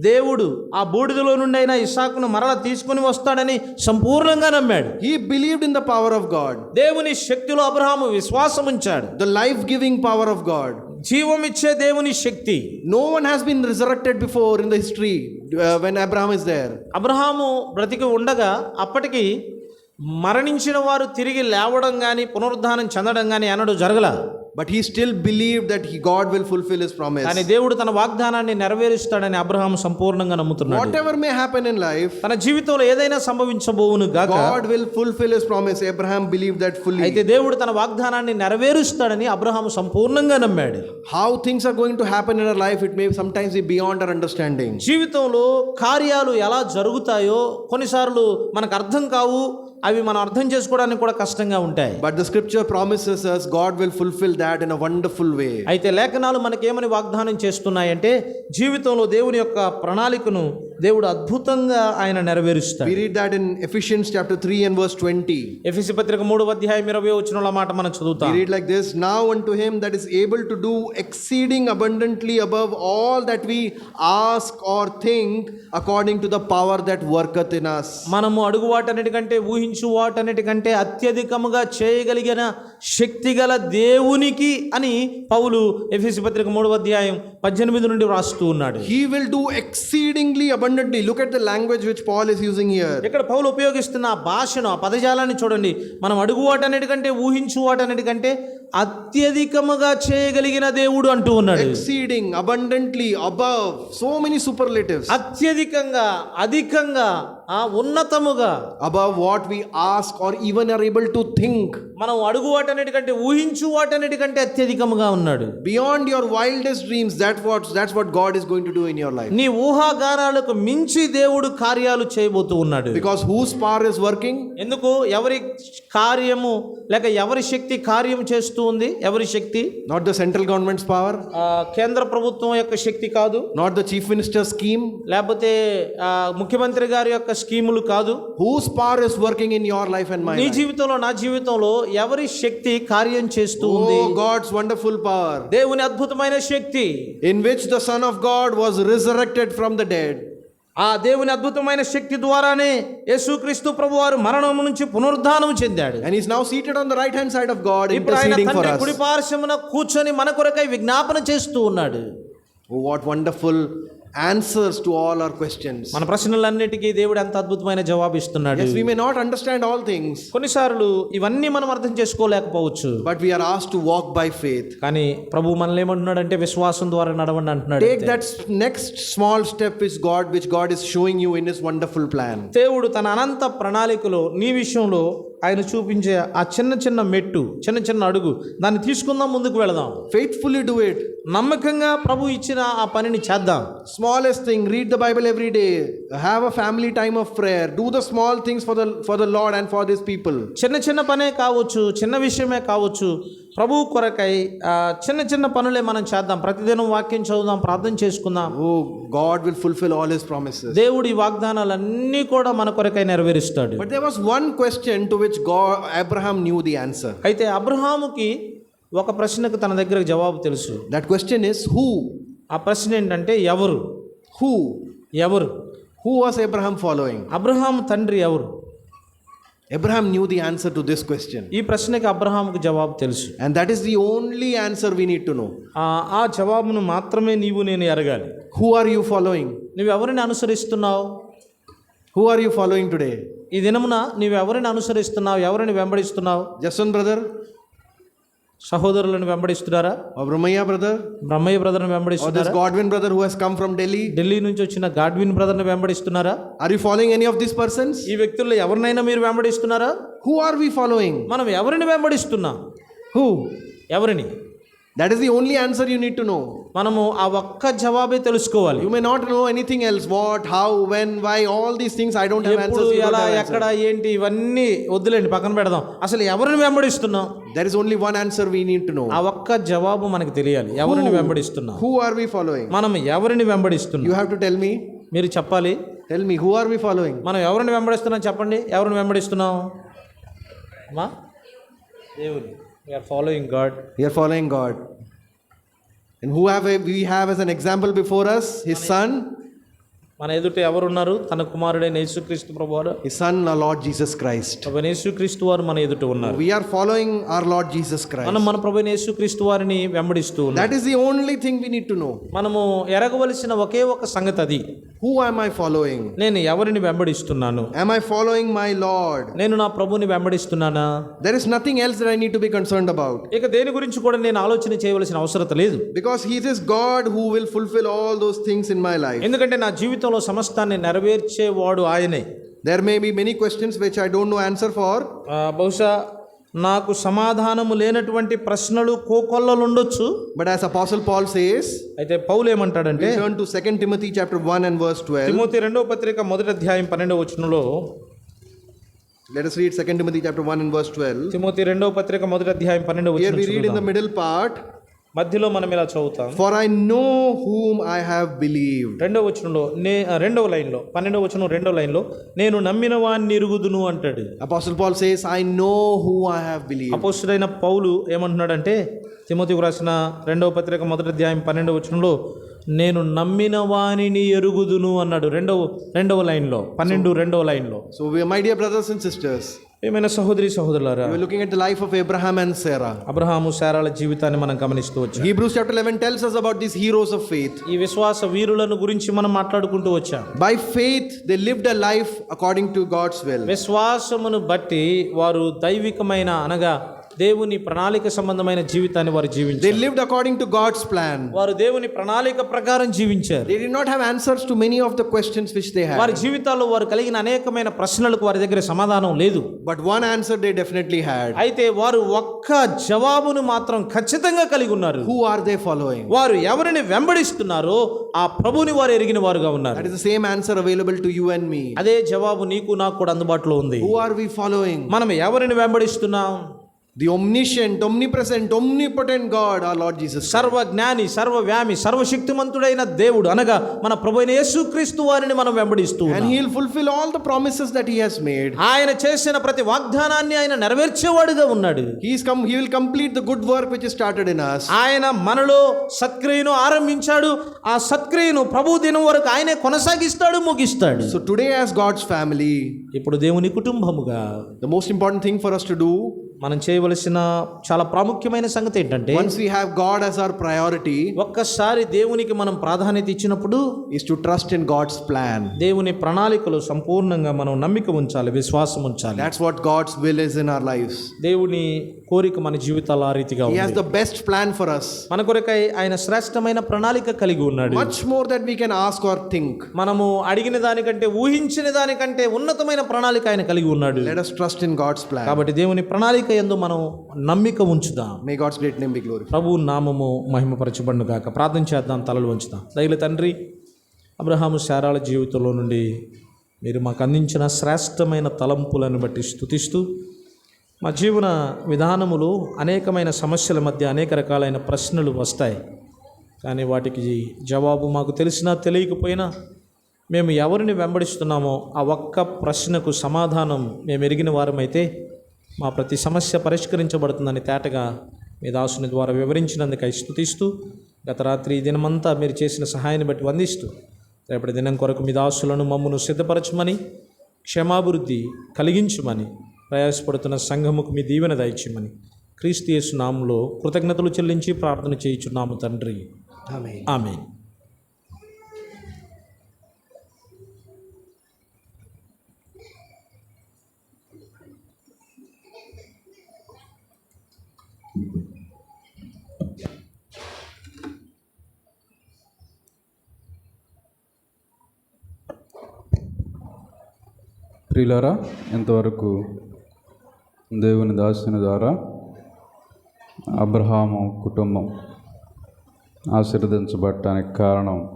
దేవుడు ఆ బూడిదలో నుండి అయినా ఇస్సాకును మరల తీసుకుని వస్తాడని సంపూర్ణంగా నమ్మాడు. He believed in the power of God, దేవుని శక్తిలో అబ్రహాము విశ్వాసం ఉంచాడు. the life-giving power of God. జీవమిచ్చే దేవుని శక్తి. No one has been resurrected before in the history when Abraham is there. Abraham బ్రతికి ఉండగా అప్పటికి మరణించిన వారు తిరిగి లేవడం కానీ పునరుద్ధానం చెందడం కానీ అన్నడు జరగల. But he still believed that God will fulfill his promise. కానీ దేవుడు తన వాగ్దానాన్ని నెరవేరుస్తాడని అబ్రహాము సంపూర్ణంగా నమ్ముతున్నాడు. Whatever may happen in life, తన జీవితంలో ఏదైనా సంభవించబోవును గాక God will fulfill his promise. Abraham believed that fully. అయితే దేవుడు తన వాగ్దానాన్ని నెరవేరుస్తాడని అబ్రహాము సంపూర్ణంగా నమ్మాడు. How things are going to happen in our life, it may sometimes be beyond our understanding. జీవితంలో కార్యాలు ఎలా జరుగుతాయో కొన్నిసార్లు మనకు అర్థం కావు. అవి మనం అర్థం చేసుకోవడానికి కూడా కష్టంగా ఉంటాయి. But the scripture promises us God will fulfill that in a wonderful way. అయితే లేఖనాలు మనకేమని వాగ్దానం చేస్తున్నాయంటే జీవితంలో దేవుని యొక్క ప్రణాళికను దేవుడు అద్భుతంగా ఆయన నెరవేరుస్తాడు. We read that in Ephesians chapter 3 and verse 20. ఎఫెసీ పత్రిక 3:20 మాట మనం చదువుతాం. We read like this: Now unto him that is able to do exceeding abundantly above all that we ask or think, according to the power that worketh in us. మనము అడుగు వాటన్నిటికంటే ఊహించు వాటన్నిటికంటే అత్యధికముగా చేయగలిగిన శక్తిగల దేవునికి అని పౌలు ఎఫెసీ పత్రిక 3:18 నుండి వ్రాస్తూ ఉన్నాడు. He will do exceedingly abundantly. Look at the language which Paul is using here. ఇక్కడ పౌలు ఉపయోగిస్తున్న ఆ భాషను, ఆ పదజాలాన్ని చూడండి. మనం అడుగు వాటన్నిటికంటే ఊహించు వాటన్నిటికంటే అత్యధికముగా చేయగలిగిన దేవుడు అంటూ ఉన్నాడు. Exceeding, abundantly, above, so many superlatives. అత్యధికంగా, అధికంగా, ఉన్నతముగా, above what we ask or even are able to think. మనం అడుగు వాటన్నిటికంటే ఊహించు వాటన్నిటికంటే అత్యధికముగా ఉన్నాడు. Beyond your wildest dreams, that's what God is going to do in your life. నీ ఊహాగానాలకు మించి దేవుడు కార్యాలు చేయబోతూ ఉన్నాడు. Because whose power is working? ఎందుకు? ఎవరి కార్యము లేక ఎవరి శక్తి కార్యం చేస్తూ ఉంది? ఎవరి శక్తి? Not the central government's power, కేంద్ర ప్రభుత్వం యొక్క శక్తి కాదు, not the chief minister's scheme, లేకపోతే ముఖ్యమంత్రి గారి యొక్క స్కీములు కాదు. whose power is working in your life and my నీ life? జీవితంలో, నా జీవితంలో ఎవరి శక్తి కార్యం చేస్తూ ఉంది? Oh, God's wonderful power, దేవుని అద్భుతమైన శక్తి, in which the Son of God was resurrected from the dead. ఆ దేవుని అద్భుతమైన శక్తి ద్వారానే యేసుక్రీస్తు ప్రభువారు మరణం నుంచి పునరుద్ధానం చెందాడు. And he's now seated on the right hand side of God, ఇప్పుడు ఆయన interceding for తండ్రి us. కుడి పార్శ్వమున కూర్చొని మన కొరకై విజ్ఞాపన చేస్తూ ఉన్నాడు. Oh, what wonderful answers to all our questions. మన ప్రశ్నలన్నిటికీ దేవుడు ఎంత అద్భుతమైన జవాబు ఇస్తున్నాడు. Yes, we may not understand all things, కొన్నిసార్లు ఇవన్నీ మనం అర్థం చేసుకోలేకపోవచ్చు, but we are asked to walk by faith. కానీ ప్రభు మనల్ని ఏమంటున్నాడంటే విశ్వాసం ద్వారా నడవండి అంటున్నాడు. Take that next small step which God is showing you in His wonderful plan. దేవుడు తన అనంత ప్రణాళికలో నీ విషయంలో ఆయన చూపించే ఆ చిన్న చిన్న మెట్టు, చిన్న చిన్న అడుగు, దాన్ని తీసుకుందాం, ముందుకు వెళదాం. Faithfully do it. నమ్మకంగా ప్రభు ఇచ్చిన ఆ పనిని చేద్దాం. Smallest thing, read the Bible every day. Have a family time of prayer. Do the small things for the Lord and for His people. చిన్న చిన్న పనే కావచ్చు, చిన్న విషయమే కావచ్చు, ప్రభు కొరకై చిన్న చిన్న పనులే మనం చేద్దాం. ప్రతిదినం వాక్యం చదువుదాం, ప్రార్థన చేసుకుందాం. Oh, God will fulfill all His promises. దేవుడి వాగ్దానాలన్నీ కూడా మన కొరకై నెరవేరుస్తాడు. But there was one question to which Abraham knew the answer. అయితే అబ్రహాముకి ఒక ప్రశ్నకు తన దగ్గర జవాబు తెలుసు. That question is who? ఆ ప్రశ్న ఏంటంటే ఎవరు? ఎవరు? Who was Abraham following? Abraham తండ్రి ఎవరు? Abraham knew the answer to this question. ఈ ప్రశ్నకి అబ్రహాముకు జవాబు తెలుసు. And that is the only answer we need to know. ఆ జవాబును మాత్రమే నీవు నేను ఎరగాలి. Who are you following? నువ్వు ఎవరిని అనుసరిస్తున్నావు? Who are you following today? ఈ దినమున నీవు ఎవరిని అనుసరిస్తున్నావు? ఎవరిని వెంబడిస్తున్నావు? Jason brother? సహోదరులను వెంబడిస్తున్నారా? Or Brahmaya brother? Brahmaiah బ్రదర్ని Or this వెంబడిస్తున్నారా? Godwin brother who has come from Delhi? Delhi నుంచి వచ్చిన Godwin బ్రదర్ని వెంబడిస్తున్నారా? Are you following any of these persons? ఈ వ్యక్తుల్లో ఎవరినైనా మీరు వెంబడిస్తున్నారా? Who are we following? మనం ఎవరిని వెంబడిస్తున్నాం? Who? ఎవరిని? That is the only answer you need to know. మనము ఆ ఒక్క జవాబే తెలుసుకోవాలి. You may not know anything else. What, how, when, why, all these things I don't have ఎప్పుడు, answers. You don't ఎలా, have ఎక్కడ, answers. ఏంటి, ఇవన్నీ వద్దులేండి, పక్కన పెడదాం. అసలు ఎవరిని వెంబడిస్తున్నాం? There is only one answer we need to know. ఆ ఒక్క జవాబు మనకు తెలియాలి. ఎవరిని వెంబడిస్తున్నాం? Who are we following? మనం ఎవరిని వెంబడిస్తున్నాం? You have to tell me. మీరు చెప్పాలి. Tell me, who are we following? మనం ఎవరిని వెంబడిస్తున్నాం చెప్పండి. ఎవరిని వెంబడిస్తున్నాం? మా దేవుని. We are following God. We are following God. And who we have as an example before us? His son. మన ఎదుట ఎవరున్నారు? తన కుమారుడైన యేసుక్రీస్తు ప్రభువారు. His son, our Lord Jesus Christ. ప్రభువైన యేసుక్రీస్తు వారు మన ఎదుట ఉన్నారు. We are following our Lord Jesus Christ. మనం మన ప్రభువైన యేసుక్రీస్తు వారిని వెంబడిస్తూ ఉన్నాం. That is the only thing we need to know. మనము ఎరగవలసిన ఒకే ఒక సంగతి అది. Who am I following? నేను ఎవరిని వెంబడిస్తున్నాను? Am I following my Lord? నేను నా ప్రభువుని వెంబడిస్తున్నానా? There is nothing else that I need to be concerned about. ఇక దేని గురించి కూడా నేను ఆలోచన చేయవలసిన అవసరం లేదు. Because He is God who will fulfill all those things in my life. ఎందుకంటే నా జీవితంలో సమస్తాన్ని నెరవేర్చేవాడు ఆయనే. There may be many questions which I don't know answer for. బహుశా నాకు సమాధానము లేనటువంటి ప్రశ్నలు కోకొల్లలు ఉండొచ్చు. But as Apostle Paul says, అయితే పౌలు ఏమంటాడంటే, we turn to 2 Timothy chapter 1 and verse 12. Timothy 2వ పత్రిక 1వ అధ్యాయం 12వ వచనంలో, Let us read 2 Timothy chapter 1 and verse 12. Timothy 2వ పత్రిక 1వ అధ్యాయం 12వ Here we read in వచనం the middle part, మధ్యలో మనం ఇలా చదువుతాం. for I know whom I have believed. 2వ వచనంలో 2వ లైన్లో 12వ వచనం 2వ లైన్లో నేను నమ్మిన వాణ్ణి ఎరుగుదును అంటాడు. Apostle Paul says, I know who I have believed. అపోస్తలుడైన పౌలు ఏమంటున్నాడంటే, తిమోతికి రాసిన 2వ పత్రిక 1వ అధ్యాయం 12వ వచనంలో నేను నమ్మిన వానిని ఎరుగుదును అన్నాడు. రెండవ లైన్లో 2వ లైన్లో. So my dear brothers and sisters, ఏమైనా సహోదరి సహోదరులారా, we are looking at the life of Abraham and Sarah. Abraham శారాల జీవితాన్ని మనం గమనిస్తూ వచ్చాం. Hebrews chapter 11 tells us about these heroes of faith. ఈ విశ్వాస వీరులను గురించి మనం మాట్లాడుకుంటూ వచ్చాం. By faith they lived a life according to God's will. విశ్వాసమును బట్టి వారు దైవికమైన అనగా దేవుని ప్రణాళిక సంబంధమైన జీవితాన్ని వారు జీవించారు. They lived according to God's plan. వారు దేవుని ప్రణాళిక ప్రకారం జీవించారు. They did not have answers to many of the questions which they had. వారి జీవితాల్లో వారు కలిగిన అనేకమైన ప్రశ్నలకు వారి దగ్గర సమాధానం లేదు. But one answer they definitely had. అయితే వారు ఒక్క జవాబును మాత్రం ఖచ్చితంగా కలిగి ఉన్నారు. Who are they following? వారు ఎవరిని వెంబడిస్తున్నారో ఆ ప్రభుని వారు ఎరిగిన వారుగా ఉన్నారు. That is the same answer available to you and me. అదే జవాబు నీకు నాకు కూడా అందుబాటులో ఉంది. Who are we following? మనం ఎవరిని వెంబడిస్తున్నాం? The omniscient, omnipresent, omnipotent God, our Lord Jesus Christ. సర్వజ్ఞాని, సర్వవ్యామి, సర్వశక్తిమంతుడైన దేవుడు అనగా మన ప్రభువైన యేసుక్రీస్తు వారిని మనం వెంబడిస్తూ And ఉన్నాం. He will fulfill all the promises that He has made. ఆయన చేసిన ప్రతి వాగ్దానాన్ని ఆయన నెరవేర్చేవాడుగా ఉన్నాడు. He will complete the good work which is started in us. ఆయన మనలో సత్క్రియను ఆరంభించాడు. ఆ సత్క్రియను ప్రభు దినం వరకు ఆయనే కొనసాగిస్తాడు, ముగిస్తాడు. So today as God's family, ఇప్పుడు దేవుని కుటుంబముగా the most important thing for us to do మనం చేయవలసిన చాలా ప్రాముఖ్యమైన సంగతి ఏంటంటే, once we have God as our priority, ఒక్కసారి దేవునికి మనం ప్రాధాన్యత ఇచ్చినప్పుడు is to trust in God's plan. దేవుని ప్రణాళికలో సంపూర్ణంగా మనం నమ్మిక ఉంచాలి, విశ్వాసం ఉంచాలి. That's what God's will is in our lives. దేవుని కోరిక మన జీవితాల ఆ రీతిగా He has ఉంది. the best plan for us, మన కొరకై ఆయన శ్రేష్టమైన ప్రణాళిక కలిగి ఉన్నాడు. much more than we can ask or think. మనము అడిగిన దానికంటే, ఊహించిన దానికంటే ఉన్నతమైన ప్రణాళిక ఆయన కలిగి ఉన్నాడు. Let us trust in God's plan. కాబట్టి దేవుని ప్రణాళిక యందు మనం నమ్మిక ఉంచుదాం. May God's great name be glorified. ప్రభు నామము మహిమపరచబడును గాక. ప్రార్థన చేద్దాం, తలలు వంచుదాం. దయగల తండ్రి, అబ్రహాము శారాల జీవితంలో నుండి మీరు మాకు అందించిన శ్రేష్టమైన తలంపులను బట్టి స్తుతిస్తూ, మా జీవన విధానములు అనేకమైన సమస్యల మధ్య అనేక రకాలైన ప్రశ్నలు వస్తాయి. కానీ వాటికి జవాబు మాకు తెలిసినా తెలియకపోయినా మేము ఎవరిని వెంబడిస్తున్నామో ఆ ఒక్క ప్రశ్నకు సమాధానం మేము ఎరిగిన వారమైతే మా ప్రతి సమస్య పరిష్కరించబడుతుందని తేటగా మీ దాసుని ద్వారా వివరించినందుకై స్తుతిస్తూ, గత రాత్రి ఈ దినమంతా మీరు చేసిన సహాయాన్ని బట్టి వందిస్తూ, రేపటి దినం కొరకు మీ దాసులను మమ్మను సిద్ధపరచమని, క్షమాభివృద్ధి కలిగించమని, ప్రయాసపడుతున్న సంఘముకు మీ దీవెన దయచేయమని క్రీస్తు యేసు నామములో కృతజ్ఞతలు చెల్లించి ప్రార్థన చేయుచున్నాము తండ్రి. Amen. ఆమేన్. ప్రియులారా, ఇంతవరకు దేవుని దాసుని ద్వారా అబ్రహాము కుటుంబం ఆశీర్వదించబడటానికి కారణం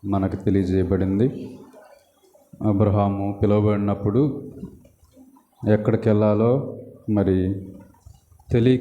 మనకు తెలియజేయబడింది. అబ్రహాము పిలువబడినప్పుడు ఎక్కడికి వెళ్ళాలో మరి తెలియ